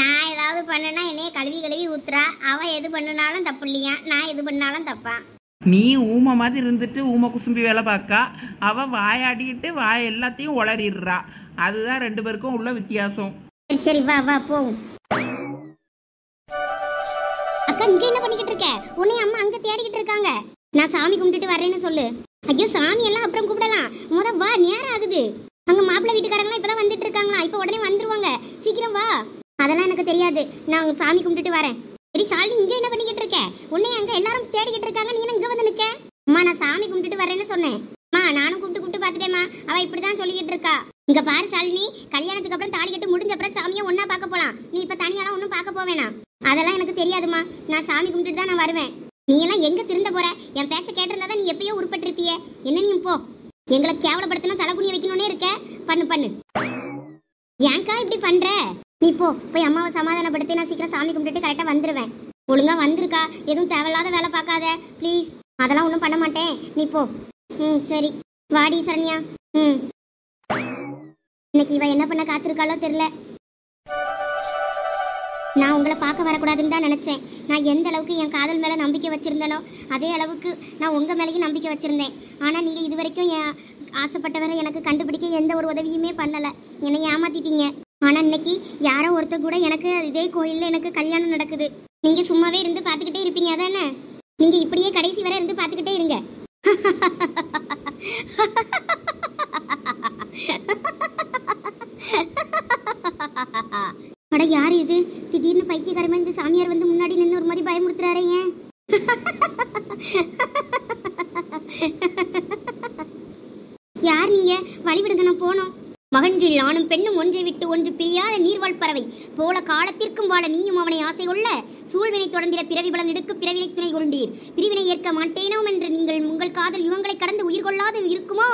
நான் ஏதாவது பண்ணனா என்னைய கழுவி ஊத்துறா. அவ எது பண்ணினாலும் தப்பு இல்லையா, நான் எது பண்ணாலும் தப்பா. நீ ஊமை மாதிரி இருந்துட்டு ஊமை குசும்பி வேலை பார்க்கா, அவ வாயாடிட்டு வாய் எல்லாத்தையும் உளறிடுறா. அதுதான் 2 பேருக்கும் உள்ள வித்தியாசம். சரி வா போவோம். அக்கா இங்க என்ன பண்ணிக்கிட்டு இருக்க? உன்னை அம்மா அங்க தேடிக்கிட்டு இருக்காங்க. நான் சாமி கும்பிட்டுட்டு வரேன்னு சொல்லு. ஐயோ சாமி எல்லாம் அப்புறம் கூப்பிடலாம், முத வா நேரம் ஆகுது. அங்க மாப்பிள்ளை வீட்டுக்காரங்களாம் இப்பதான் வந்துட்டு இருக்காங்களா, இப்ப உடனே வந்துருவாங்க, சீக்கிரம் வா. அதெல்லாம் எனக்கு தெரியாது, நான் சாமி கும்பிட்டுட்டு வரேன். சரி சாலினி, இங்க என்ன பண்ணிக்கிட்டு இருக்க? உன்னை அங்க எல்லாரும் தேடிக்கிட்டு இருக்காங்க, நீ என்ன இங்க வந்து நிக்க? அம்மா நான் சாமி கும்பிட்டுட்டு வரேன்னு சொன்னேன். அம்மா நானும் கூப்பிட்டு பார்த்துட்டேம்மா, அவ இப்படிதான் சொல்லிக்கிட்டு இருக்கா. இங்க பாரு சாலினி, கல்யாணத்துக்கு அப்புறம் தாலி கட்டு முடிஞ்ச அப்புறம் சாமியை ஒன்னா பார்க்க போலாம், நீ இப்ப தனியாலாம் ஒன்னும் பார்க்க போவேனா. அதெல்லாம் எனக்கு தெரியாதுமா, நான் சாமி கும்பிட்டுட்டு தான் நான் வருவேன். நீ எல்லாம் எங்க திருந்த போற? என் பேச்ச கேட்டிருந்தா நீ எப்பயோ உருப்பட்டிருப்பிய. என்ன நீ போ, எங்களை கேவலப்படுத்தணும் தலைகுனிய வைக்கணும்னே இருக்க. பண்ணு பண்ணு. ஏன்க்கா இப்படி பண்ற? நீ போய் அம்மாவை சமாதானப்படுத்தி நான் சீக்கிரம் சாமி கும்பிட்டுட்டு கரெக்டா வந்துருவேன். ஒழுங்கா வந்திருக்கா, எதுவும் தேவையில்லாத வேலை பார்க்காத ப்ளீஸ். அதெல்லாம் ஒன்றும் பண்ண மாட்டேன், நீ போ. சரி வாடி சரண்யா. இன்னைக்கு இவ என்ன பண்ண காத்திருக்காளோ தெரியல. நான் உங்களை பார்க்க வரக்கூடாதுன்னு தான் நினச்சேன். நான் எந்த அளவுக்கு என் காதல் மேலே நம்பிக்கை வச்சுருந்தேனோ அதே அளவுக்கு நான் உங்கள் மேலேயும் நம்பிக்கை வச்சுருந்தேன். ஆனால் நீங்கள் இது வரைக்கும் என் ஆசைப்பட்டவரை எனக்கு கண்டுபிடிக்க எந்த ஒரு உதவியுமே பண்ணலை, என்னை ஏமாற்றிட்டீங்க. ஆனால் இன்னைக்கு யாரோ ஒருத்தர் கூட எனக்கு இதே கோயிலில் எனக்கு கல்யாணம் நடக்குது. நீங்கள் சும்மாவே இருந்து பார்த்துக்கிட்டே இருப்பீங்க அதானே? நீங்கள் இப்படியே கடைசி வரை இருந்து பார்த்துக்கிட்டே இருங்க. அட யார் இது? திடீர்னு பைத்தியக்காரமா இந்த சாமியார் வந்து முன்னாடி நின்று ஒரு மாதிரி பயமுறுத்துறாரே ஏன்? யார் நீங்க? வழிவிடுங்க, நான் போனோம். மகன்றில் ஆணும் பெண்ணும் ஒன்றை விட்டு ஒன்று பிரியாத நீர்வாழ் பறவை போல காலத்திற்கும் வாழ நீயும் அவனை ஆசை கொள்ள சூழ்வினை தொடர்ந்திட பிறவி பலன் எடுக்க பிறவினை துணை கொண்டீர். பிரிவினை ஏற்க மாட்டேனோம் என்று நீங்கள் உங்கள் காதல் யுகங்களை கடந்து உயிர் கொள்ளாது இருக்குமோ?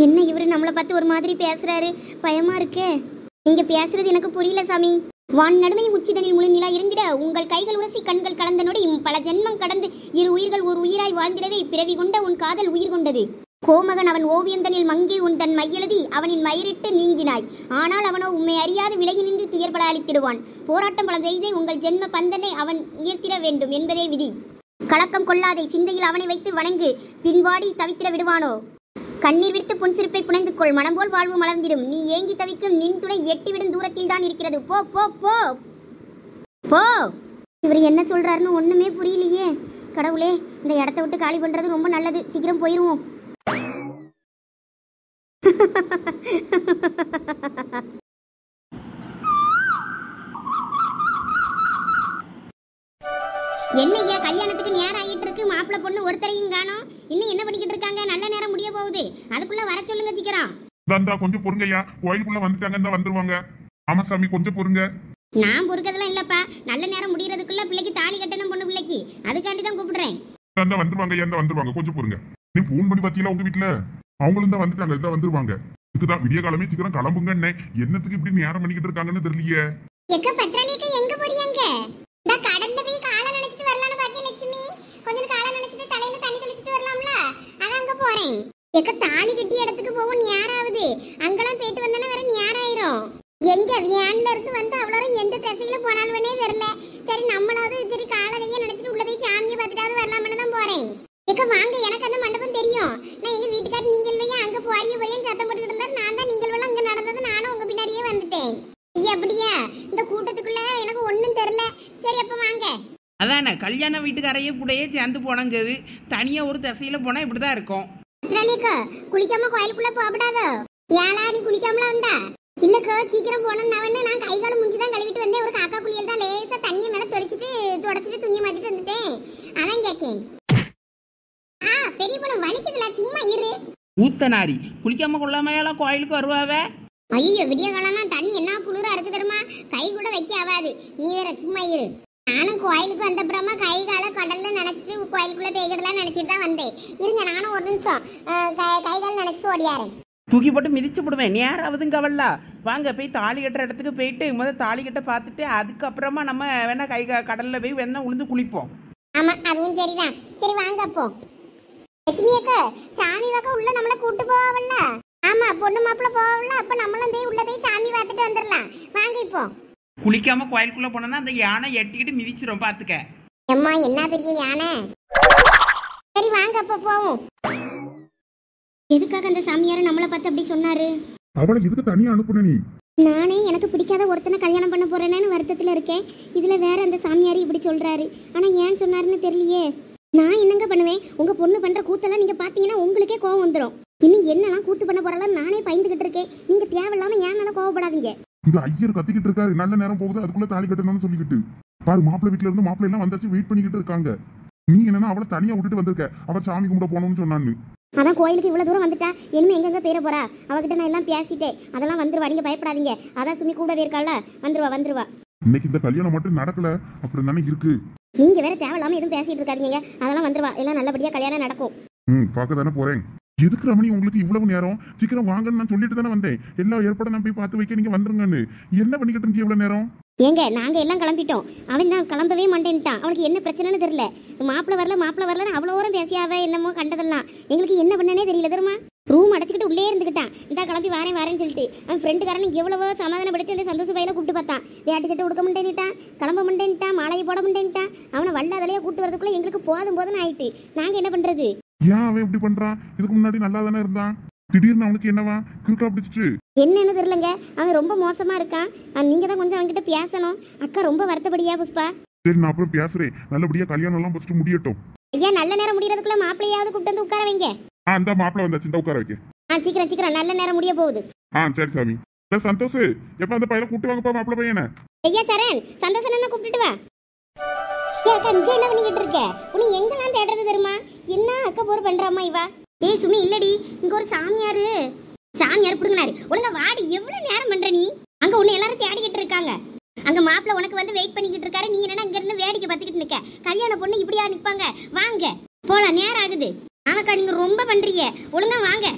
என்ன இவரு நம்மளை பார்த்து ஒரு மாதிரி பேசுறாரு, பயமா இருக்கே. நீங்க பேசுறது எனக்கு புரியல சாமி. வான் நடுமை உச்சிதனில் முழு நிலா இருந்திட உங்கள் கைகள் உரசி கண்கள் கலந்த நொடி பல ஜென்மம் கடந்து இரு உயிர்கள் ஒரு உயிராய் வாழ்ந்திடவே பிறவி கொண்ட உன் காதல் உயிர் கொண்டது. கோமகன் அவன் ஓவியம் தனில் மங்கி உன் தன் மையெழுதி அவனின் மயிரிட்டு நீங்கினாய். ஆனால் அவனோ உண்மை அறியாது விலகி நின்று துயர்பல அளித்திடுவான். போராட்டம் பல செய்தே உங்கள் ஜென்ம பந்தனை அவன் உயர்த்திட வேண்டும் என்பதே விதி. கலக்கம் கொள்ளாதே, சிந்தையில் அவனை வைத்து வணங்கு, பின்வாடி தவித்திட விடுவானோ? கண்ணீர் விட்டு பொன் சிரிப்பை புனைந்து கொள், மனம் போல் வாழ்வு மலர்ந்திடும். நீ ஏங்கி தவிக்கும் நின் துணை எட்டிவிடும் தூரத்தில் தான் இருக்கிறது. போ போ போ போ. இவர் என்ன சொல்றாருன்னு ஒண்ணுமே புரியலையே. கடவுளே, இந்த இடத்த விட்டு காலி பண்றது ரொம்ப நல்லது, சீக்கிரம் போயிருவோம். என்னையா கல்யாணத்துக்கு நேரம் ஆகிட்டு இருக்கு, மாப்பிள்ளை பொண்ணு ஒருத்தரையும் காணோம். இன்னும் என்ன பண்ணிக்கிட்டு இருக்காங்க? நல்ல நேரம் முடிய போகுது, அதுக்குள்ள வர சொல்லுங்க சீக்கிரம். கொஞ்சம் பொறுங்கய்யா, கோயிலுக்குள்ள வந்துட்டாங்க, வந்துருவாங்க. ஆமா சாமி, கொஞ்சம் பொறுங்க. நான் பொறுக்கிறதெல்லாம் இல்லப்பா, நல்ல நேரம் முடியறதுக்குள்ள பிள்ளைக்கு தாலி கட்டணும், பொண்ணு பிள்ளைக்கு, அதுக்காண்டி தான் கூப்பிடுறேன். வந்துருவாங்க, கொஞ்சம் பொறுங்க. நீ போன் பண்ணி பாத்தீங்களா உங்க வீட்டுல? அவங்களும் தான் வந்துட்டாங்க, இதான் வந்துருவாங்க. இதுதான் விடிய காலமே சீக்கிரம் கிளம்புங்க. என்னத்துக்கு இப்படி நேரம் பண்ணிக்கிட்டு இருக்காங்கன்னு தெரியலையே. எங்க பத்ராலியக்கா எங்க போறீங்க? நான் கடல்ல போய் காலை நினைச்சிட்டு வரலாம்னு பாக்கி லட்சுமி. கொஞ்சம் காலை நினைச்சிட்டு தலையில தண்ணி தெளிச்சிட்டு வரலாம்ல, அதான் அங்க போறேன். எங்க தாலி கட்டி இடத்துக்கு போவோம், நேராகுது. அங்கெல்லாம் போயிட்டு வந்தா வேற நேராயிரும். எங்க வேன்ல இருந்து வந்து அவ்வளோ எந்த திசையில போனாலுமே தெரியல. சரி நம்மளாவது சரி காலையே நினைச்சிட்டு உள்ள போய் சாமியை பார்த்துட்டாவது வரலாம்னு தான் போறேன். எங்க வாங்க, எனக்கு அந்த மண்டபம் தெரியும். நான் எங்க வீட்டுக்காரர் நீங்கள் வையா அங்க போறியும் சத்தம் போட்டுக்கிட்டு இருந்தாரு. நான் தான் நீங்கள் எல்லாம் அங்க நடந்தது, நானும் உங்க பின்னாடியே வந்துட்டேன். அப்படியா? இந்த கூட்டத்துக்குள்ள எனக்கு ஒண்ணும் தெரியல. சரி அப்ப வாங்க. அதானே கல்யாண வீட்டுக்காரையே கூடயே சேர்ந்து போனங்கிறது, தனியா ஒரு திசையில போனா இப்படிதான் இருக்கும். குளிக்காம கோயிலுக்குள்ள போகப்படாதோ? ஏழா நீ குளிக்காமல வந்தா? இல்லக்கா சீக்கிரம் போனோம்னு நான் கை காலம் முடிஞ்சுதான் கழுவிட்டு வந்தேன். ஒரு காக்கா குளியல் தான், லேசா தண்ணியை மேல தொடச்சிட்டு துணியை மாத்திட்டு வந்துட்டேன். அதான் கேக்கேன். பெரிய பொண்ணு வலிக்குதுல, சும்மா இரு. ஊத்தனாரி குளிக்காம கொள்ளாமையெல்லாம் கோயிலுக்கு வருவாவ. ஐயோ விடிய காலம்னா தண்ணி என்ன குளிரா இருக்கு தெரியுமா? கை கூட வைக்க ஆகாது. நீ வேற சும்மா இரு. நானும் கோயிலுக்கு வந்த அப்புறமா கை கால கடல்ல நினைச்சிட்டு கோயிலுக்குள்ள பேய்கடலாம் நினைச்சிட்டு தான் வந்தேன். இருங்க நானும் ஒரு நிமிஷம் கை கால் நினைச்சிட்டு ஓடியாரேன். தூக்கி போட்டு மிதிச்சு போடுவேன். நேராவதுங்க அவள்ல. வாங்க போய் தாலி கட்டுற இடத்துக்கு போயிட்டு முதல் தாலி கட்ட பார்த்துட்டு அதுக்கப்புறமா நம்ம வேணா கடல்ல போய் வேணா உளுந்து குளிப்போம். ஆமா அதுவும் சரிதான். சரி வாங்க அப்போ. லட்சுமி அக்கா, சாமி வாக்க உள்ள நம்மள கூட்டு போவாவல்ல? ஆமா, பொண்ணு மாப்பிள்ள போவாவல்ல, அப்ப நம்மளும் போய் உள்ள போய் சாமி பார்த்துட்டு வந்துடலாம். வாங்க இப்போ. குளிக்காம கோயிலுக்குள்ள போனோம்னா அந்த யானை எட்டிக்கிட்டு மிதிச்சிரும், பாத்துக்க. அம்மா என்ன பெரிய யானை. சரி வாங்க அப்ப போவோம். எதுக்காக அந்த சாமியார் நம்மளை பார்த்து அப்படி சொன்னாரு? அவளை எதுக்கு தனியா அனுப்புன நீ? நானே எனக்கு பிடிக்காத ஒருத்தனை கல்யாணம் பண்ண போறேன்னு வருத்தத்துல இருக்கேன். இதுல வேற அந்த சாமியார் இப்படி சொல்றாரு. ஆனா ஏன் சொன்னாருன்னு தெரியலையே. நான் என்னங்க பண்ணுவேன்? உங்க பொண்ணு பண்ற கூத்தெல்லாம் நீங்க பாத்தீங்கன்னா உங்களுக்கே கோவம் வந்துடும். இன்னும் என்னெல்லாம் கூத்து பண்ண போறாலும் நானே பயந்துகிட்டு இருக்கேன். நீங்க தேவையில்லாம என் மேல கோவப்படாதீங்க. இந்த ஐயர் கத்திக்கிட்டு இருக்காரு, நல்ல நேரம் போகுது அதுக்குள்ள தாலி கட்டணும்னு சொல்லிக்கிட்டு. பாரு மாப்பிள்ளை வீட்டுல இருந்து மாப்பிள்ளை எல்லாம் வந்தாச்சு, வெயிட் பண்ணிக்கிட்டு இருக்காங்க. நீ என்னன்னா அவளை தனியா விட்டுட்டு வந்திருக்க, அவ சாமி கும்பிட போகணும்னு சொன்னான்னு. அதான் கோயிலுக்கு இவ்வளவு தூரம் வந்துட்டா, இனிமே எங்கெங்க பேர போறா? அவகிட்ட நான் எல்லாம் பேசிட்டேன், அதெல்லாம் வந்துருவா, நீங்க பயப்படாதீங்க. அதான் சுமி கூடவே இருக்கால, வந்துருவா. இன்னைக்கு இந்த கல்யாணம் மட்டும் நடக்கல, அப்படி தானே இருக்கு. நீங்க வேற தேவையில்லாம எதுவும் பேசிட்டு இருக்காதீங்க, அதெல்லாம் வந்துருவா, எல்லாம் நல்லபடியா கல்யாணம் நடக்கும். பார்க்க தானே போறேன். எதுக்கு ரமணி உங்களுக்கு இவ்வளவு நேரம்? சீக்கிரம் வாங்கன்னு நான் சொல்லிட்டு தானே வந்தேன். எல்லா ஏற்பாடும் நான் போய் பார்த்து வைக்க, நீங்க வந்துருங்கன்னு. என்ன பண்ணிக்கிட்டு இருக்கீங்க இவ்வளவு நேரம்? ஏங்க நாங்க எல்லாம் கிளம்பிட்டோம், அவன் தான் கிளம்பவே மாட்டேன்ட்டான். அவனுக்கு என்ன பிரச்சனைன்னு தெரியல. மாப்பிள்ள வரலன்னு அவ்வளோ ஓரம் பேசியாவ என்னமோ கண்டதெல்லாம். எங்களுக்கு என்ன பண்ணனே தெரியல தெரியுமா. ரூம் அடைச்சிக்கிட்டு உள்ளே இருந்துக்கிட்டான். இந்த கிளம்பி வரேன்னு சொல்லிட்டு அவன் ஃப்ரெண்டுக்காரன் எவ்வளவோ சமாதானப்படுத்தி அந்த சந்தோஷ பையில கூப்பிட்டு பார்த்தான். வேட்டி சட்டை உடுக்க முண்டேன்ட்டான், கிளம்ப முண்டேன்ட்டான், மாலையை போட முண்டேன்ட்டான். அவனை வல்லாதலையே கூட்டு வரதுக்குள்ள எங்களுக்கு போதும்னு ஆயிட்டு. நாங்க என்ன பண்றது? ஏன் அவன் இப்படி பண்றான்? இதுக்கு முன்னாடி நல்லா தானே இருந்தான், திடீர்னு அவனுக்கு என்னவா கிறுக்கா பிடிச்சிட்டு? என்னன்னு தெரியலங்க, அவன் ரொம்ப மோசமா இருக்கான். நீங்க தான் கொஞ்சம் அவன்கிட்ட பேசணும். அக்கா ரொம்ப வருத்தப்படியா புஷ்பா? சரி நான் அப்புறம் பேசுறேன், நல்லபடியா கல்யாணம் எல்லாம் ஃபர்ஸ்ட் முடியட்டும். ஐயா நல்ல நேரம் முடியறதுக்குள்ள மாப்பிள்ளையாவது கூப்பிட்டு வந்து உட்கார வைங்க. அந்த மாப்பிள்ள வந்தாச்சு, இந்த உட்கார வைக்க. சீக்கிரம் நல்ல நேரம் முடிய போகுது. சரி சாமி. சந்தோஷ் எப்ப அந்த பையனை கூட்டு வாங்கப்பா, மாப்பிள்ள பையனை. ஐயா சரண், சந்தோஷம் என்ன கூப்பிட்டுட்டு வா. அக்கா இங்க என்ன பண்ணிக்கிட்டு இருக்க? உன்னை எங்கெல்லாம் தேடுறது தெரியுமா? என்ன அக்கா போர் பண்றாமா இவா? ஏய் சுமி இல்லடி, இங்க ஒரு சாமியார் பிடுங்கினாரு. ஒழுங்கா வாடி, எவ்வளவு நேரம் பண்ற நீ? அங்க உன்னை எல்லாரும் தேடிக்கிட்டு இருக்காங்க. அங்க மாப்பிள்ள உனக்கு வந்து வெயிட் பண்ணிக்கிட்டு இருக்காரு. நீ என்னன்னா இங்க இருந்து வேடிக்கை பார்த்துக்கிட்டு நிக்க? கல்யாண பொண்ணு இப்படியா நிப்பாங்க? வாங்க போலாம், நேரம் ஆகுது. ஆமாக்கா நீங்க ரொம்ப பண்றீங்க, ஒழுங்கா வாங்க.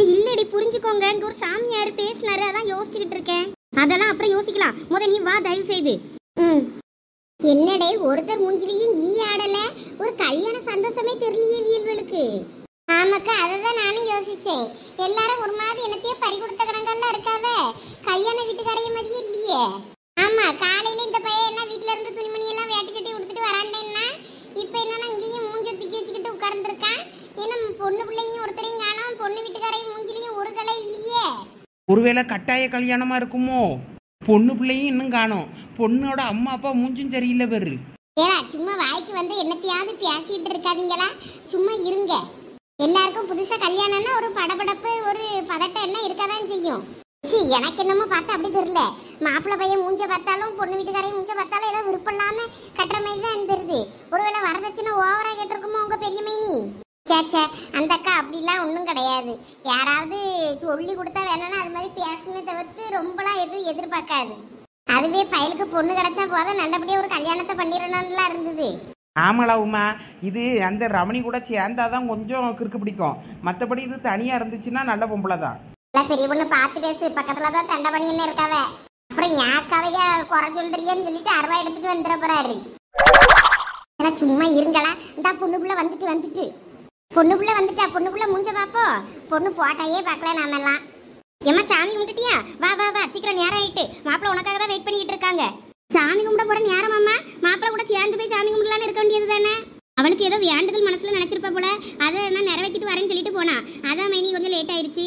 இல்லடி புரிஞ்சுக்கோங்க, இங்க ஒரு சாமியார் பேசினாரு, அதான் யோசிச்சுக்கிட்டு இருக்கேன். அதெல்லாம் அப்புறம் யோசிக்கலாம், முத நீ வா தயவு செய்து. என்னடே ஒருத்தர் மூஞ்சிலையும் ஈ ஆடல, ஒரு கல்யாண சந்தோஷமே தெரியலையே வீல்வலுக்கு. ஆமாக்கா அததான் நானும் யோசிச்சேன். எல்லாரும் ஒரு மாதிரி என்னத்தையே பறி கொடுத்த கணக்கெல்லாம் இருக்காவ, கல்யாண வீட்டுக்காரைய மாதிரியே இல்லையே. ஆமா காலையில இந்த பையன் என்ன வீட்டுல இருந்து துணிமணி எல்லாம் வேட்டி சட்டி உடுத்துட்டு வராண்டேன்னா, இப்ப என்னன்னா இங்கேயும் மூஞ்ச தூக்கி வச்சுக்கிட்டு உட்கார்ந்துருக்கான். ஏன்னா பொண்ணு பிள்ளையும் ஒருத்தரையும் காணோம், பொண்ணு வீட்டுக்காரையும் மூஞ்சிலையும் ஒரு கலை இல்லையே. ஒருவேளை கட்டாய கல்யாணமா இருக்குமோ? பொண்ணு பிள்ளையும் இன்னும் காணோம், பொண்ணோட அம்மா அப்பா மூஞ்சும் சரியில்லை பேரு. ஏடா சும்மா வாய்க்கு வந்து என்னத்தையாவது பேசிட்டு இருக்காதீங்களா, சும்மா இருங்க. எல்லாருக்கும் புதுசா கல்யாணம்னா ஒரு படபடப்பு, ஒரு பதட்டம் என்ன இருக்கதான் செய்யும். எனக்கு என்னமோ பார்த்தா அப்படி தெரியல. மாப்பிள்ளை பையன் மூஞ்ச பார்த்தாலும் பொண்ணு வீட்டுக்காரையும் மூஞ்ச பார்த்தாலும் ஏதோ விருப்பம் இல்லாம கட்டுற மாதிரி தான் தெரியுது. ஒருவேளை வரதட்சணை ஓவரா கேட்டிருக்குமோ உங்க பெரிய மைனி? சேச்சே அந்த அக்கா அப்படிலாம் ஒன்றும் கிடையாது. யாராவது சொல்லி கொடுத்தா வேணும்னா அது மாதிரி பேசுமே தவிர்த்து ரொம்பலாம் எதுவும் எதிர்பார்க்காது. அதுவே பயலுக்கு பொண்ணு கிடைச்சா போதும், நல்லபடியா ஒரு கல்யாணத்தை பண்ணிடணும்லாம் இருந்தது. ஆமாளா உமா, இது அந்த ரமணி கூட சேர்ந்தாதான் கொஞ்சம் கிறுக்கு பிடிக்கும். மற்றபடி இது தனியா இருந்துச்சுன்னா நல்ல பொம்பளை தான். பெரிய பொண்ணு பார்த்து பேசு, பக்கத்துலதான் தண்டை பண்ணின்னு இருக்காவ. அப்புறம் யாக்காவைய குறை சொல்றியன்னு சொல்லிட்டு 60 எடுத்துட்டு வந்துட போறாரு. ஏன்னா சும்மா இருங்களா, இந்த பொண்ணு பிள்ளை வந்துட்டு பொண்ணு பிள்ளை வந்துட்டா, பொண்ணு பிள்ளை மூஞ்ச பாப்போம். பொண்ணு போட்டாயே பார்க்கல நாம எல்லாம். ஏமா சாமி கும்பிட்டுட்டியா? வா சீக்கிரம் நேரம் ஆயிட்டு, மாப்பிள்ள உனக்காக தான் வெயிட் பண்ணிக்கிட்டு இருக்காங்க. சாமி கும்பிட போற நேரம் அம்மா, மாப்பிள்ள கூட சேர்ந்து போய் சாமி கும்பிடலான்னு இருக்க வேண்டியது தானே. அவளுக்கு ஏதோ வேண்டுதல் மனசுல நினைச்சிருப்பா போல, அதை நான் நிறைவேற்றிட்டு வரேன்னு சொல்லிட்டு போனா. அதான் மைனி கொஞ்சம் லேட் ஆயிடுச்சு,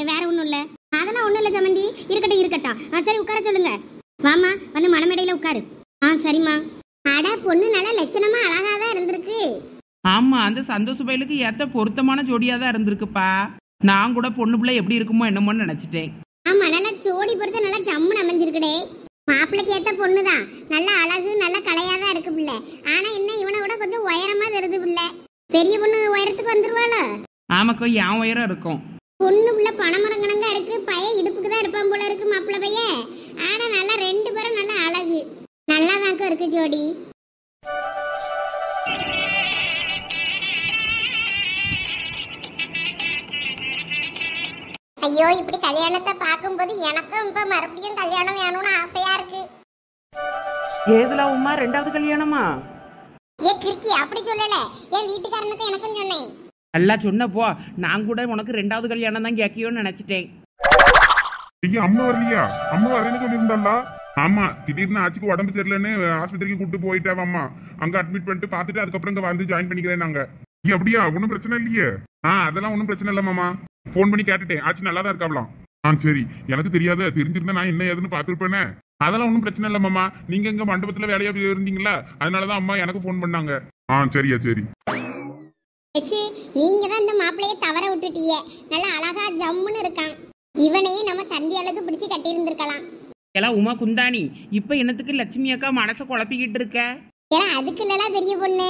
வேற ஒன்றும் இல்லை. அதெல்லாம் ஒன்றும் இல்லை சமந்தி, இருக்கட்டும். சரி உட்கார சொல்லுங்க. வாமா வந்து மணமேடையில உட்காரு. சரிம்மா. அட பொண்ணு நல்லா லட்சணமா அழகாதான் இருந்திருக்கு. ஆமா, அந்த சந்தோஷ பயலுக்கு ஏத்த பொருத்தமான ஜோடியா தான் இருந்திருக்குப்பா. நான் கூட பொண்ணு பிள்ளை எப்படி இருக்குமோ என்னமோன்னு நினைச்சிட்டேன். ஆமா நல்லா ஜோடி பொறுத்த நல்லா ஜம்முன்னு அமைஞ்சிருக்குடே. மாப்பிள்ளைக்கு ஏத்த பொண்ணுதான், நல்ல அழகு நல்ல கலையாதான் இருக்கு பிள்ளை. ஆனா என்ன இவனை விட கொஞ்சம் உயரமா தருது பிள்ளை. பெரிய பொண்ணு உயரத்துக்கு வந்துருவாளோ? ஆமாக்கா என் உயரம் இருக்கும். பொண்ணு பிள்ளை பணமரங்கணங்கா இருக்கு, பையன் இடுப்புக்கு தான் இருப்பான் போல இருக்கு மாப்பிள்ளை பையன். ஆனா நல்லா 2 பேரும் நல்லா அழகு, நல்லாதாங்க இருக்கு ஜோடி. ஐயோ இப்படி கல்யாணத்தை பார்க்கும்போது எனக்கும் இப்ப மறுபடியும் கல்யாணம் வேணும்னு ஆசையா இருக்கு. ஏதுல உமா 2வது கல்யாணமா? ஏ கிறுக்கி அப்படி சொல்லல, என் வீட்டுக்காரனுக்கு எனக்கும் சொன்னேன். நல்லா சொன்னப்போ நான் கூட உனக்கு 2வது கல்யாணம் தான் கேட்கியோன்னு நினைச்சிட்டேன். அம்மா வரலையா? அம்மா வரேன்னு சொல்லியிருந்தாளா? ஆமா திடீர்னு ஆச்சுக்கு உடம்பு சரியில்லைன்னு ஆஸ்பத்திரிக்கு கூட்டு போயிட்டாவ. அம்மா அங்க அட்மிட் பண்ணிட்டு பாத்துட்டு அதுக்கப்புறம் இங்க வந்து ஜாயின் பண்ணிக்கிறேன் நாங்க. அப்படியா? ஒன்னும் பிரச்சனை இல்லையே. அதெல்லாம் ஒன்னும் பிரச்சனை இல்ல மாமா, போன் பண்ணி கேட்டுட்டேன். ஆச்சு நல்லா தான் இருக்காவலாம். சரி எனக்கு தெரியாத, தெரிஞ்சிருந்தா நான் என்ன ஏதுன்னு பாத்துருப்பேனே. அதெல்லாம் ஒன்றும் பிரச்சனை இல்லை மாமா, நீங்க இங்க மண்டபத்துல வேலையா இருந்தீங்களா, அதனாலதான் அம்மா எனக்கு போன் பண்ணாங்க. சரியா சரி. வச்சு நீங்க தான் இந்த மாப்பிள்ளைய தவற விட்டுட்டீங்க. நல்லா அழகா ஜம்முன்னு இருக்கான். இவனையே நம்ம சந்தியாளுக்கு பிடிச்சி கட்டி இருந்திருக்கலாம். எல்லாம் உமா குந்தாணி இப்போ என்னத்துக்கு லட்சுமி அக்கா மனசை குழப்பிக்கிட்டு இருக்க? ஏன்னா அதுக்கு இல்லலாம் பெரிய பொண்ணு.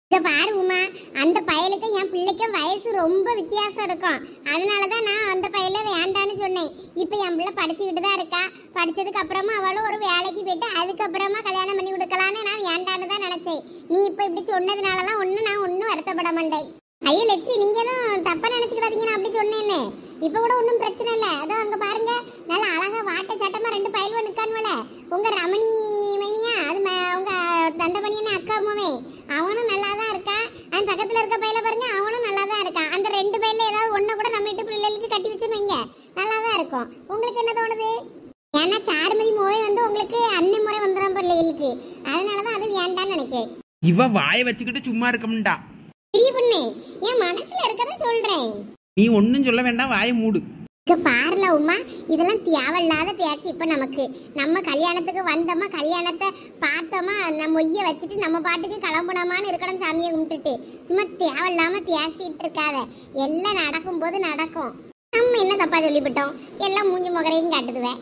இங்க பாரு உமா, அந்த பயலுக்கு என் பிள்ளைக்கு வயசு ரொம்ப வித்தியாசம் இருக்கும். அதனாலதான் நான் அந்த பயல வேண்டான்னு சொன்னேன். இப்ப என் பிள்ளை படிச்சுக்கிட்டு தான் இருக்கா. படிச்சதுக்கு அப்புறமா அவளும் ஒரு வேலைக்கு போயிட்டு அதுக்கப்புறமா கல்யாணம் பண்ணி கொடுக்கலான்னு நான் வேண்டான்னு தான் நினைச்சேன். நீ இப்ப இப்படி சொன்னதுனாலலாம் நான் ஒன்னும் வருத்தப்பட மாட்டேன். ஐயோ லட்சி, நீங்க எதுவும் தப்பா நினைச்சுக்கிடாதீங்க, நான் அப்படி சொன்னேன்னு. இப்ப கூட ஒன்றும் பிரச்சனை இல்லை. அதோ அங்க பாருங்க, நல்லா அழகா வாட்ட சட்டமா 2 பயல்வ நிக்கான்வல. உங்க ரமணி மைனியா, அது உங்க தண்டபணியான அக்கா அம்மாவே, அவனும் நல்லா தான் இருக்கான். அவன் பக்கத்துல இருக்க பையில பாருங்க, அவனும் நல்லா தான் இருக்கான். அந்த 2 பையில ஏதாவது ஒண்ணு கூட நம்ம வீட்டு பிள்ளைகளுக்கு கட்டி வச்சுன்னு வைங்க, நல்லா தான் இருக்கும். உங்களுக்கு என்ன தோணுது? ஏன்னா சாருமதி மோவே வந்து உங்களுக்கு அன்னை முறை வந்துடும் பிள்ளைகளுக்கு. அதனாலதான் அது வேண்டான்னு நினைக்கிறேன். இவ வாயை வச்சுக்கிட்டு சும்மா இருக்கமுண்டா. பெரிய பொண்ணு, என் மனசுல இருக்கத சொல்றேன். நீ ஒன்றும் சொல்ல வேண்டாம், வாயை மூடு. பாருல உமா, இதெல்லாம் தேவையில்லாத பேச்சு. இப்ப நமக்கு நம்ம கல்யாணத்துக்கு வந்தோமா, கல்யாணத்தை பார்த்தோமா, நம்ம மொய்ய வச்சுட்டு நம்ம பாட்டுக்கு கிளம்புனோமான்னு இருக்கணும். சாமியை கும்பிட்டுட்டு சும்மா தேவையில்லாம பேசிட்டு இருக்காத. எல்லாம் நடக்கும்போது நடக்கும். நம்ம என்ன தப்பா சொல்லிவிட்டோம்? எல்லாம் மூஞ்சி முகரையும் காட்டுதுவேன்.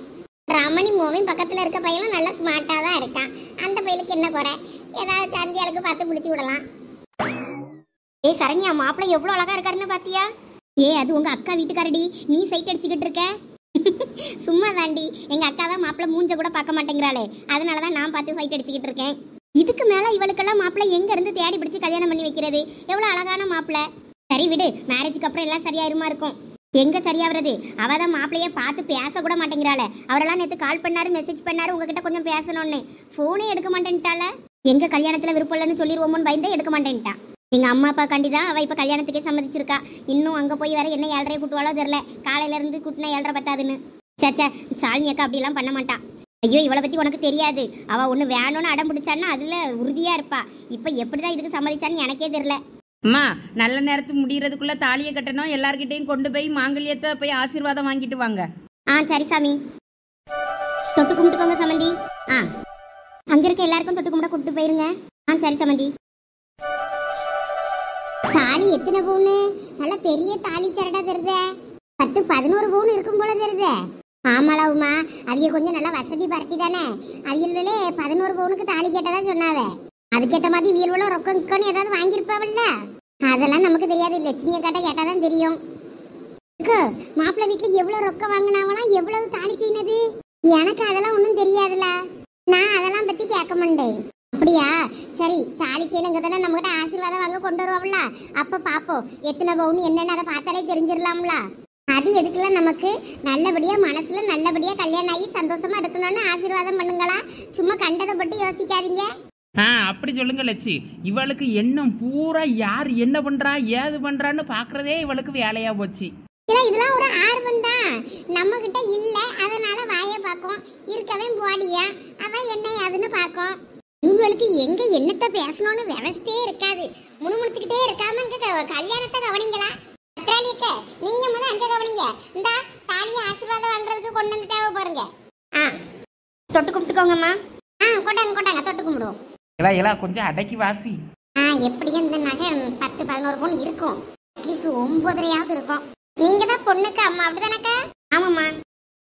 ரமணி மோவையும் பக்கத்துல இருக்க பையனும் நல்லா ஸ்மார்ட்டா தான் இருக்கான். அந்த பையனுக்கு என்ன குறை? ஏதாவது சந்தியாளுக்கு பார்த்து பிடிச்சி விடலாம். ஏய் சரண்யா, மாப்பிள்ளை எவ்வளவு அழகா இருக்காருன்னு பாத்தியா? அது உங்க அக்கா வீட்டுக்காரடி, நீ சைட் அடிச்சுக்கிட்டு இருக்க. சும்மா தாண்டி, எங்க அக்கா தான் மாப்பிள்ளை மூஞ்ச கூட பார்க்க மாட்டேங்கிறாளே, அதனாலதான் நான் பார்த்து சைட் அடிச்சுக்கிட்டு இருக்கேன். இதுக்கு மேல இவளுக்கெல்லாம் மாப்பிள்ளை எங்க இருந்து தேடி பிடிச்சு கல்யாணம் பண்ணி வைக்கிறது? எவ்வளவு அழகான மாப்பிள்ளை. சரி விடு, மேரேஜுக்கு அப்புறம் எல்லாம் சரியாயிருமா இருக்கும். எங்க சரியாவது? அவதான் மாப்பிள்ளைய பார்த்து பேச கூட மாட்டேங்கிறாளே. அவரெல்லாம் நேற்று கால் பண்ணாரு, மெசேஜ் பண்ணாரு, உங்ககிட்ட கொஞ்சம் பேசணும்னு. போனே எடுக்க மாட்டேன்ட்டால. எங்க கல்யாணத்துல விருப்பம் இல்லைன்னு சொல்லிடுவோமோன்னு பயந்தே எடுக்க மாட்டேன்ட்டா. எங்க அம்மா அப்பா கண்டிதான் அவ இப்ப கல்யாணத்துக்கே சம்மதிச்சிருக்கா. இன்னும் அங்க போய் வேற என்ன 7:30 கூட்டுவாளோ தெரியல. காலையில இருந்து கூட்டினா 7:30 பத்தாதுன்னு. சேச்சா, சாலினி அக்கா அப்படிலாம் பண்ண மாட்டா. ஐயோ, இவளை பத்தி உனக்கு தெரியாது. அவ ஒண்ணு வேணும்னு அடம் பிடிச்சான்னா அதுல உறுதியா இருப்பா. இப்ப எப்படிதான் இதுக்கு சம்மதிச்சான்னு எனக்கே தெரியல. அம்மா, நல்ல நேரத்துக்கு முடியறதுக்குள்ள தாலியை கட்டணும். எல்லார்கிட்டையும் கொண்டு போய் மாங்கல்யத்தை போய் ஆசீர்வாதம் வாங்கிட்டு வாங்க. சரி சாமி, தொட்டு கும்பிட்டுக்கோங்க சமந்தி. அங்க இருக்க எல்லாருக்கும் தொட்டு கும்பிட கூப்பிட்டு போயிருங்க. சரி சமந்தி. தாலி எத்தனை பவுனு? நல்ல பெரிய தாலி சரடா தருத. 10-11 பவுன் இருக்கும் போல தருத. ஆமாளா உமா, அவிய கொஞ்சம் நல்லா வசதி பார்ட்டி தானே. அவியல்களே 11 பவுனுக்கு தாலி கேட்டதா சொன்னாவே. அதுக்கேற்ற மாதிரி வியல்வளோ ரொக்கம் கிக்கன்னு ஏதாவது வாங்கியிருப்பாவல்ல. அதெல்லாம் நமக்கு தெரியாது. லட்சுமியை கேட்ட கேட்டாதான் தெரியும். மாப்பிள்ளை வீட்டுல எவ்வளவு ரொக்கம் வாங்கினாவலாம், எவ்வளவு தாலி செய்யினது? எனக்கு அதெல்லாம் ஒன்றும் தெரியாதுல. நான் அதெல்லாம் பத்தி கேட்க மாட்டேன். அப்படியா? சரி, தாலி செய்யணுங்க தானே நம்ம கிட்ட ஆசீர்வாதம் வாங்க கொண்டு வருவாங்கள. அப்ப பாப்போம் எத்தனை பவுன் என்னன்னு அதை பார்த்தாலே தெரிஞ்சிடலாம்ல. அது எதுக்குலாம் நமக்கு? நல்லபடியா மனசுல நல்லபடியா கல்யாணம் ஆகி சந்தோஷமா இருக்கணும்னு ஆசீர்வாதம் பண்ணுங்களா. சும்மா கண்டதை பட்டு யோசிக்காதீங்க. அப்படி சொல்லுங்க லட்சி. இவளுக்கு எண்ணம் பூரா யார் என்ன பண்றா ஏது பண்றான்னு பாக்குறதே இவளுக்கு வேலையா போச்சு. இதெல்லாம் ஒரு ஆர்வம் தான். நம்ம கிட்ட இல்ல, அதனால வாய பாக்கும். இருக்கவே போடியா அதான் என்ன அதுன்னு பாக்கும். இவங்களுக்கு எங்க என்னத்த பேசணும்னு விவசாயே இருக்காது. முணுமுணுத்துக்கிட்டே இருக்காம இங்க கல்யாணத்தை கவனிங்களா. நீங்க முதல்ல அங்க கவனிங்க. இந்த தாலியை ஆசீர்வாதம் வாங்குறதுக்கு கொண்டு வந்து தேவை பாருங்க. தொட்டு கும்பிட்டுக்கோங்கம்மா. கொண்டாங்க கொண்டாங்க, தொட்டு கும்பிடுவோம். எல்லாம் கொஞ்சம் அடக்கி வாசி. எப்படியும் இந்த நகை 10-11 பவுன் இருக்கும். 9:30 இருக்கும். நீங்க தான் பொண்ணுக்கு அம்மா, அப்படிதானக்கா? ஆமாம்மா.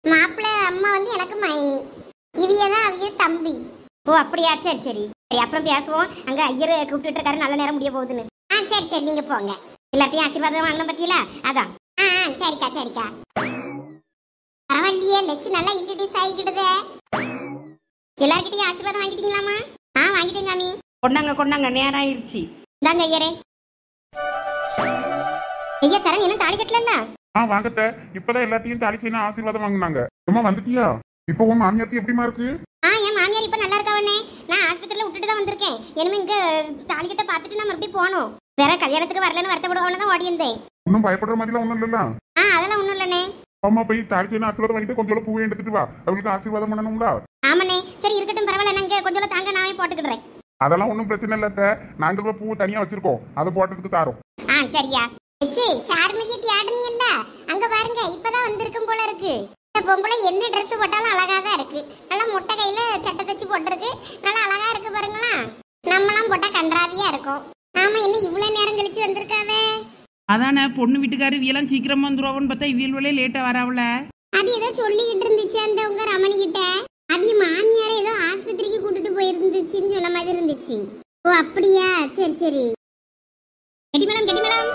மாப்பிள்ளை அம்மா வந்து எனக்கு மைனி, இவியதான் அவிய தம்பி. ஓ அப்படியா? சரி சரி சரி, அப்புறம் பேசுவோம். அங்க ஐயர் கூப்பிட்டு இருக்காரு, நல்ல நேரம் முடிய போகுதுன்னு. சரி சரி, நீங்க போங்க. எல்லாத்தையும் ஆசீர்வாதம் வாங்கணும் பத்தியில அதான். சரிக்கா சரிக்கா. பரவாயில்லையே, லட்சு நல்லா இன்ட்ரடியூஸ் ஆகிக்கிடுதே. எல்லார்கிட்டையும் ஆசீர்வாதம் வாங்கிட்டீங்களாமா? வாங்கிட்டேங்க சாமி. கொண்டாங்க கொண்டாங்க, நேரம் ஆயிடுச்சு. இந்தாங்க ஐயரே. ஐயா சரண், என்ன தாலி கட்டலன்னா? வாங்கத்த. இப்பதான் எல்லாத்தையும் தாலி செய்யணும் ஆசீர்வாதம் வாங்கினாங்க. சும்மா வந்துட்டியா? இப்போ உன் மாமியாருக்கு எப்படிமா இருக்கு? என் மாமியார் இப்ப நல்லா இருக்காவண்ணே. நான் ஆஸ்பத்திரியில விட்டுட்டு தான் வந்திருக்கேன். இனிமே இங்க தாலி கட்ட பார்த்துட்டு நம்ம எப்படி போகணும். வேற கல்யாணத்துக்கு வரலன்னு வருத்தப்படுவான்னு தான் ஓடி இருந்தேன். ஒன்னும் பயப்படுற மாதிரிலாம் ஒண்ணும் இல்லல்ல? அதெல்லாம் ஒண்ணும் இல்லண்ணே. அம்மா போய் தாலி செய்யணும் ஆசீர்வாதம் வாங்கிட்டு கொஞ்சம் பூவை எடுத்துட்டு வா, அவங்களுக்கு ஆசீர்வாதம் பண்ணணும்ல. ஆமாண்ணே. சரி இருக்கட்டும், பரவாயில்ல. நாங்க கொஞ்சம் தாங்க, நானே போட்டுக்கிடுறேன். அதெல்லாம் ஒன்றும் பிரச்சனை இல்லத்த. நாங்க பூ தனியா வச்சிருக்கோம், அதை போட்டதுக்கு தாரோம். சரியா? சார்மதியை தியாடுனி இல்ல, அங்க பாருங்க இப்பதான் வந்திருக்கும் போல இருக்கு. இந்த பொம்பளை என்ன ட்ரெஸ் போட்டாலும் அழகா தான் இருக்கு. நல்லா முட்டை கையில சட்டை தச்சு போட்டிருக்கு, நல்லா அழகா இருக்கு பாருங்களா. நம்மளாம் போட்டா கன்றாவியா இருக்கும். ஆமா என்ன இவ்வளவு நேரம் கழிச்சு வந்திருக்காவே? அதானே பொண்ணு வீட்டுக்காரு இவியெல்லாம் சீக்கிரமா வந்துருவோன்னு பார்த்தா இவியல்வலே லேட்டா வராவல. அது ஏதோ சொல்லிக்கிட்டு இருந்துச்சு அந்த உங்க ரமணி கிட்ட. அவிய மாமியார ஏதோ ஆஸ்பத்திரிக்கு கூட்டிட்டு போயிருந்துச்சுன்னு சொன்ன மாதிரி இருந்துச்சு. ஓ அப்படியா, சரி சரி. கெட்டி மேடம் கெட்டி மேடம்.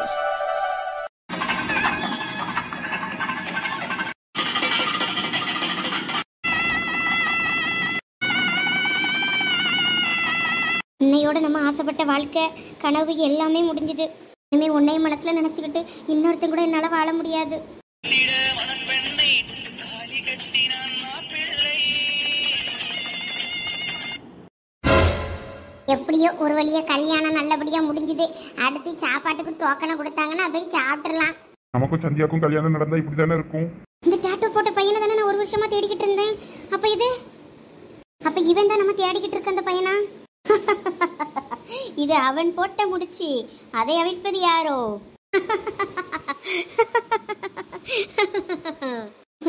இன்னையோட நம்ம ஆசைப்பட்ட வாழ்க்கை கனவு எல்லாமே முடிஞ்சுது. இனிமே உன்னைய மனசுல நினைச்சுக்கிட்டு இன்னொருத்தன் கூட என்னால வாழ முடியாது. எப்படியோ ஒரு வழியா கல்யாணம் நல்லபடியா முடிஞ்சுது. அடுத்து சாப்பாட்டுக்கு டோக்கனை கொடுத்தாங்கன்னா போய் சாப்பிட்டுறலாம். நமக்கும் சந்தியாக்கும் கல்யாணம் நடந்தா இப்படி தானே இருக்கும். இந்த டேட்டோ போட்ட பையனை தானே நான் ஒரு வருஷமா தேடிக்கிட்டு இருந்தேன். அப்ப இவன் தான் நம்ம தேடிக்கிட்டு இருக்க அந்த பையனா? இது அவன் போட்ட முடிச்சு, அதை அவிழ்ப்பது யாரோ?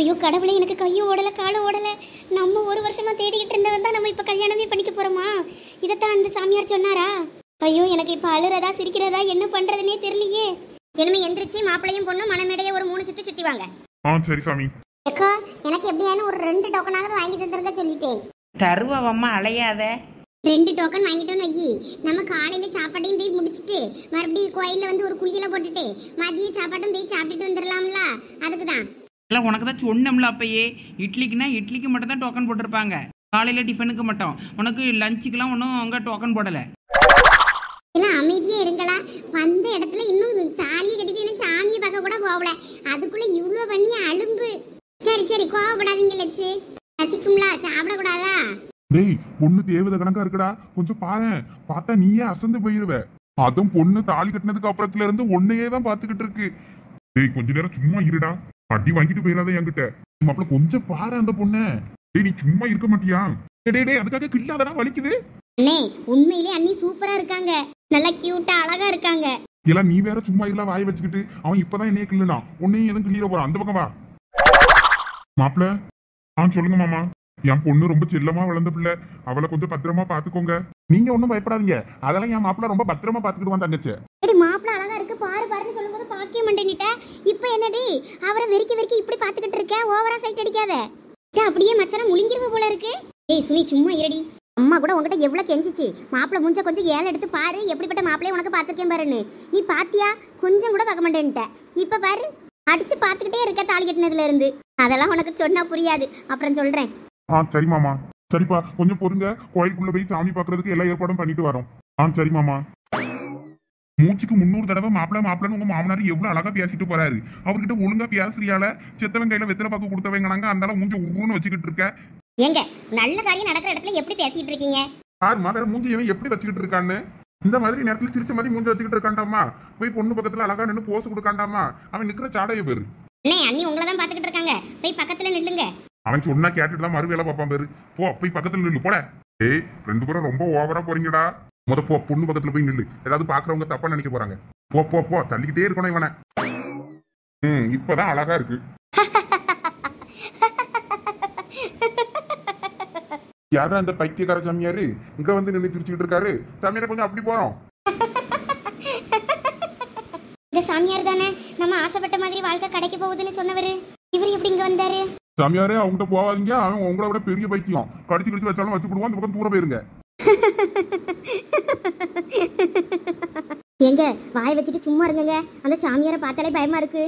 ஐயோ கடவுளே, எனக்கு கையும் ஓடல காலும் ஓடல. நம்ம ஒரு வருஷமா தேடிக்கிட்டு இருந்தவன் தான் நம்ம இப்ப கல்யாணமே பண்ணிக்க போறோமா? இதைத்தான் அந்த சாமியார் சொன்னாரா? ஐயோ எனக்கு இப்ப அழுறதா சிரிக்கிறதா என்ன பண்றதுன்னே தெரியலையே. இனிமே எந்திரிச்சு மாப்பிளையும் பொண்ணு மனமேடைய ஒரு 3 சுத்தி சுத்தி வாங்க. சரி சாமி. அக்கா எனக்கு எப்படியானு ஒரு 2 டோக்கனாவது வாங்கி தந்துருங்க சொல்லிட்டேன். தருவம்மா அலையாத. 2 டோக்கன் வாங்கிட்டோன்னு வையி, நம்ம காலையில சாப்பாட்டையும் போய் முடிச்சுட்டு மறுபடியும் கோயில்ல வந்து ஒரு குளியல போட்டுட்டு மதிய சாப்பாட்டும் போய் சாப்பிட்டுட்டு வந்துடலாம்ல. அதுக்கு தான் இல்லை உனக்கு தான் சொன்னோம்ல அப்பயே, இட்லிக்குன்னா இட்லிக்கு மட்டும் தான் டோக்கன் போட்டிருப்பாங்க, காலையில் டிஃபனுக்கு மட்டும். உனக்கு லஞ்சுக்கெல்லாம் ஒன்றும் அங்கே டோக்கன் போடலை. எல்லாம் அமைதியா இருங்களா. வந்த இடத்துல இன்னும் சாலியை கட்டிட்டு என்ன சாமியை பார்க்க கூட போகல, அதுக்குள்ள இவ்வளோ பண்ணி அலும்பு. சரி சரி கோவப்படாதீங்க லட்சு. ரசிக்கும்ல சாப்பிடக்கூடாதா? டேய் பொண்ணு தேவதை கணக்கா இருக்குடா, கொஞ்சம் பாரு. பார்த்தா நீயே அசந்து போயிருவ. அதுவும் பொண்ணு தாலி கட்டினதுக்கு அப்புறத்துல இருந்து ஒன்னையே தான் பாத்துக்கிட்டு இருக்கு. டேய் கொஞ்ச நேரம் சும்மா இருடா, அடி வாங்கிட்டு போயிடாத என்கிட்ட. மாப்பிள்ள கொஞ்சம் பாரு அந்த பொண்ண. டேய் நீ சும்மா இருக்க மாட்டியா? டேய் அதுக்காக கில்லாதடா வலிக்குது. அண்ணே உண்மையிலே அண்ணி சூப்பரா இருக்காங்க, நல்லா கியூட்டா அழகா இருக்காங்க. எல்லாம் நீ வேற சும்மா இல்ல வாய் வச்சுக்கிட்டு. அவன் இப்பதான் என்னைய கிள்ளுனா, உன்னையும் எதுவும் கிள்ளிட போறான். அந்த பக்கம் வா மாப்பிள்ள. சொல்லுங்க மாமா. என் பொண்ணு ரொம்ப செல்லமா வளர்ந்த பிள்ளை, அவளை கொஞ்சம் பத்திரமா பாத்துக்கோங்க. நீங்க ஒன்னும் பயப்படாதீங்க, அதெல்லாம் என் மாப்பிள்ள ரொம்ப பத்திரமா பாத்துக்கிடுவான் தங்கச்சி. எடி மாப்பிள்ள அழகா இருக்கு பாரு பாருன்னு சொல்லும்போது பாக்கிய மாட்டேன்னிட்ட. இப்போ என்னடி அவரை வெறிக்கி இப்படி பாத்துக்கிட்டு இருக்க? ஓவரா சைட் அடிக்காத. அப்படியே மச்சான முழுங்கிருவ போல இருக்கு. ஏய் சுமி சும்மா இருடி. அம்மா கூட உங்ககிட்ட எவ்வளவு கெஞ்சிச்சு, மாப்பிள்ள மூஞ்ச கொஞ்சம் ஏல எடுத்து பாரு, எப்படிப்பட்ட மாப்பிள்ளைய உனக்கு பாத்துருக்கேன் பாருன்னு. நீ பாத்தியா? கொஞ்சம் கூட பார்க்க மாட்டேன்ட்ட. இப்ப பாரு அடிச்சு பாத்துக்கிட்டே இருக்க தாலி கட்டினதுல இருந்து. அதெல்லாம் உனக்கு சொன்னா புரியாது, அப்புறம் சொல்றேன். சரி மாமா. சரிப்பா கொஞ்சம் பொறுங்க, கோயிலுக்குள்ள போய் சாமி பாக்குறதுக்கு எல்லா ஏற்பாடும் பண்ணிட்டு வரோம். சரி மாமா. மூச்சுக்கு 300 தடவை மாப்பிள்ள மாப்பிள்ளன்னு உங்க மாமனார் எவ்வளவு அழகா பேசிட்டு போறாரு. அவர்கிட்ட ஒழுங்கா பேசுறியால? செத்தவன் கையில வெத்தலை பாக்கு கொடுத்தவங்கனாங்க, அந்த மூஞ்ச உருன்னு வச்சுக்கிட்டு இருக்க. எங்க நல்ல காரியம் நடக்கிற இடத்துல எப்படி பேசிட்டு இருக்கீங்க? யாருமா வேற மூஞ்சியவன் எப்படி வச்சுக்கிட்டு இருக்கான்னு? இந்த மாதிரி நேரத்துல சிரிச்ச மாதிரி மூஞ்சி வச்சுக்கிட்டு இருக்காண்டாமா? போய் பொண்ணு பக்கத்துல அழகா நின்று போஸ் கொடுக்காண்டாமா? அவன் நிக்கிற சாடைய பேரு. அண்ணே அண்ணி உங்களை தான் பாத்துக்கிட்டு இருக்காங்க, போய் பக்கத்துல நில்லுங்க. அவன் சொன்னா கேட்டுட்டு தான் மறு வேலை பார்ப்பான் பேரு. போ போய் பக்கத்துல நில்லு போட. ஏய் 2 பேரும் ரொம்ப ஓவரா போறீங்கடா. போ பொண்ணு பக்கத்துல போய் நில்லு, ஏதாவது பாக்குறவங்க தப்பா நினைக்க போறாங்க. போ போ போ தள்ளிக்கிட்டே இருக்கணும் இவனை. இப்பதான் அழகா இருக்கு. யாரும் அந்த பைத்தியக்கார சாமியாரு இங்க வந்து நின்று சிரிச்சுக்கிட்டு இருக்காரு. சாமியார கொஞ்சம் அப்படி போறோம். இந்த சாமியார் தானே நம்ம ஆசைப்பட்ட மாதிரி வாழ்க்கை கிடைக்க போகுதுன்னு சொன்னவரு. இவர் எப்படி இங்க வந்தாரு? சாமியாரே அவங்ககிட்ட போவாதீங்க, அவன் உங்களை விட பெரிய பைத்தியம். கடிச்சு கடிச்சு வச்சாலும் வச்சு போடுவான். அந்த பக்கம் தூர போயிருங்க. எங்க வாய் வச்சுட்டு சும்மா இருங்க, அந்த சாமியாரை பார்த்தாலே பயமா இருக்கு.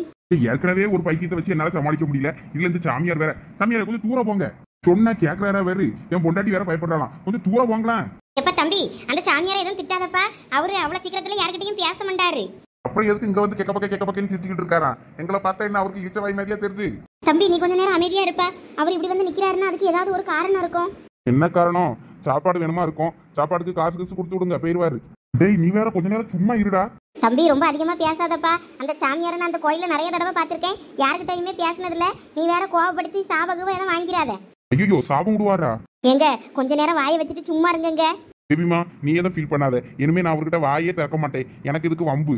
ஏற்கனவே ஒரு பைத்தியத்தை வச்சு என்னால சமாளிக்க முடியல, இதுல இந்த சாமியார் வேற. சாமியார் கொஞ்சம் தூர போங்க. சொன்னா கேட்கறாரா வேறு? என் பொண்டாட்டி வேற பயப்படலாம், கொஞ்சம் தூர போங்களேன். எப்ப தம்பி அந்த சாமியாரை எதுவும் திட்டாதப்பா, அவரு அவ்வளவு சீக்கிரத்துல யார்கிட்டயும் பேச மாட்டாரு. அப்புறம் எதுக்கு இங்க வந்து கேட்க பக்கன்னு சிரிச்சுக்கிட்டு இருக்காரா? எங்களை பார்த்தா என்ன அவருக்கு இச்ச வாய் மாதிரியா தெரியுது? தம்பி நீ கொஞ்ச நேரம் அமைதியா இருப்பா. அவர் இப்படி வந்து நிக்கிறாருன்னா அதுக்கு ஏதாவது ஒரு காரணம் இருக்கும். என்ன காரணம்? சாப்பாடு வேணுமா இருக்கும், சாப்பாடுக்கு காசு கொடுத்து விடுங்க, போயிருவாரு. டேய் நீ வேற கொஞ்ச நேரம் சும்மா இருடா. தம்பி ரொம்ப அதிகமா பேசாதப்பா. அந்த சாமியாரை நான் அந்த கோயில நிறைய தடவை பார்த்திருக்கேன், யாருக்கிட்டையுமே பேசினதில்ல. நீ வேற கோவப்படுத்தி சாபகம் எதுவும் வாங்கிடாத. ஐயோ சாபம் விடுவாரா? எங்க கொஞ்ச நேரம் வாயை வச்சுட்டு சும்மா இருங்க. பேபிமா நீ எதை ஃபீல் பண்ணாத, இனிமே நான் அவர்கிட்ட வாயே திறக்க மாட்டேன். எனக்கு இதுக்கு வம்பு.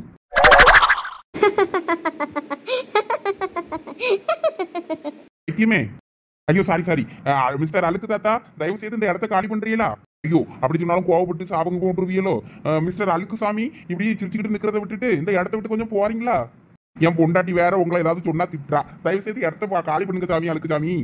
ஐயோ சாரி மிஸ்டர் அழுக்கு தாத்தா, தயவு செய்து இந்த இடத்த காலி பண்றீங்களா? ஐயோ அப்படி சொன்னாலும் கோவப்பட்டு சாபங்க கொண்டுருவியலோ? மிஸ்டர் அழுக்குசாமி இப்படி சிரிச்சுக்கிட்டு நிக்கிறத விட்டுட்டு இந்த இடத்த விட்டு கொஞ்சம் போறீங்களா? என் பொண்டாட்டி வேற உங்களை ஏதாவது சொன்னா திட்டுறா. தயவு செய்து இடத்த காலி பண்ணுங்க சாமி. அழுக்குசாமி,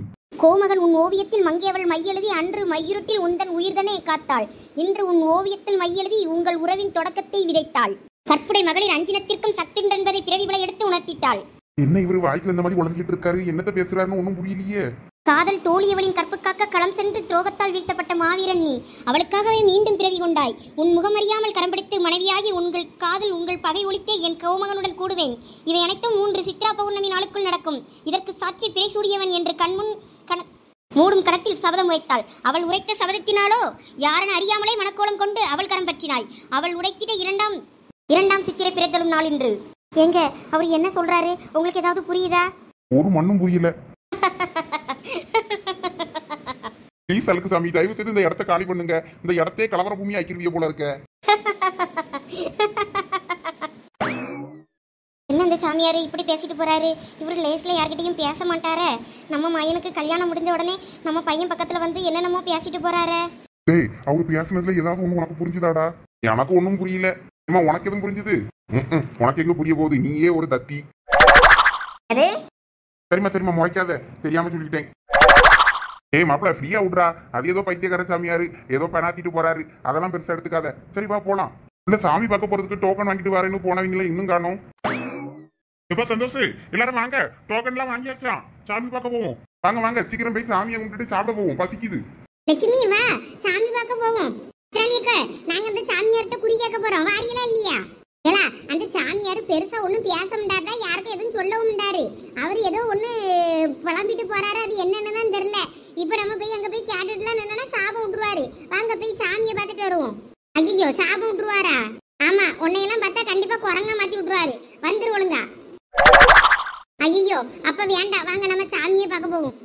கோமகன் உன் ஓவியத்தில் மங்கியவள் மையெழுதி அன்று மையிருட்டில் உந்தன் உயிர்தனை காத்தாள். இன்று உன் ஓவியத்தில் மையெழுதி உங்கள் உறவின் தொடக்கத்தை விதைத்தாள். கற்புடை மகளிர் அஞ்சினத்திற்கும் சத்துண்டு என்பதை பிறவிகளை எடுத்து உணர்த்திட்டாள். என்ன இவரு வாய்க்குல இந்த மாதிரி உழந்துகிட்டு இருக்காரு? என்னத்த பேசுறாருன்னு ஒன்னும் புரியலையே. காதல் தோழியவளின் கற்புக்காக்க களம் சென்று துரோகத்தால் வீழ்த்தப்பட்ட மாவீரன் நீ. அவளுக்காகவே மீண்டும் பிறவி கொண்டாய். உன் முகமறியாமல் கரம்பிடித்து மனைவியாகி உங்கள் காதல் உங்கள் பகை ஒழித்தே என் கோமகனுடன் கூடுவேன். இவை அனைத்தும் 3 சித்ரா பௌர்ணமி நாளுக்குள் நடக்கும். இதற்கு சாட்சி பிறை சூடியவன் என்று மூடும் கணத்தில் சபதம் உரைத்தாள். அவள் உரைத்த சபதத்தினாலோ யாரென அறியாமலே மனக்கோலம் கொண்டு அவள் கரம் பற்றினாய். அவள் உரைத்திட இரண்டாம் சித்திரை பிறந்தலும் நாள் என்று. எங்க அவர் என்ன சொல்றாரு? உங்களுக்கு ஏதாவது புரியுதா? ஒரு மண்ணும் புரியல. ப்ளீஸ் அழுக்குசாமி, தயவு செய்து இந்த இடத்த காலி பண்ணுங்க. இந்த இடத்தையே கலவர பூமி ஆக்கிருவிய போல இருக்க. என்ன இந்த சாமியாரு இப்படி பேசிட்டு போறாரு? இவரு லேஸ்ல யார்கிட்டையும் பேச மாட்டாரே. நம்ம மயனுக்கு கல்யாணம் முடிஞ்ச உடனே நம்ம பையன் பக்கத்துல வந்து என்னென்னமோ பேசிட்டு போறாரு. டேய், அவரு பேசுனதுல ஏதாவது ஒண்ணு உனக்கு புரிஞ்சுதாடா? எனக்கு ஒன்னும் புரியல. ஏமா உனக்கு எதுவும் புரிஞ்சுது? உனக்கு எங்க புரிய போகுது? நீயே ஒரு தத்தி. சரிம்மா முளைக்காத, தெரியாம சொல்லிட்டேன். ஏய் மாப்பிள்ள, ஃப்ரீயா விட்றா. அது ஏதோ பைத்தியக்கார சாமியாரு ஏதோ பெனாத்திட்டு போறாரு, அதெல்லாம் பெருசா எடுத்துக்காத. சரிப்பா போலாம். இல்ல சாமி பார்க்க போறதுக்கு டோக்கன் வாங்கிட்டு வரேன்னு போனவங்களே இன்னும் காணோம். எப்ப சந்தோஷ், எல்லாரும் வாங்க. டோக்கன் எல்லாம் வாங்கியாச்சா? சாமி பார்க்க போவோம். வாங்க சீக்கிரம் போய் சாமியை கும்பிட்டுட்டு சாப்பிட போவோம். பசிக்குது. லட்சுமி வா, சாமி பார்க்க போவோம். நாங்க அந்த சாமியார்கிட்ட குறி கேட்க போறோம். வாரியலா இல்லையா? ஏலா, அந்த சாமியார் பெருசா ஒண்ணும் பேச முடியாதா, யாருக்கும் எதுவும் சொல்லவும் முடியாது. அவர் ஏதோ ஒண்ணு புலம்பிட்டு போறாரு. அது என்னன்னு தான் தெரியல. இப்ப நம்ம போய் அங்க போய் கேட்டுட்டுலாம் என்னன்னா சாபம் விட்டுருவாரு. வாங்க போய் சாமியை பார்த்துட்டு வருவோம். ஐயோ, சாபம் விட்டுருவாரா? ஆமா, உன்னையெல்லாம் பார்த்தா கண்டிப்பா குரங்கா மாத்தி விட்டுருவாரு. வந்துரு ஒழுங்கா. ஐயோ, அப்ப வேண்டாம், வாங்க நம்ம சாமியை பார்க்க போவோம்.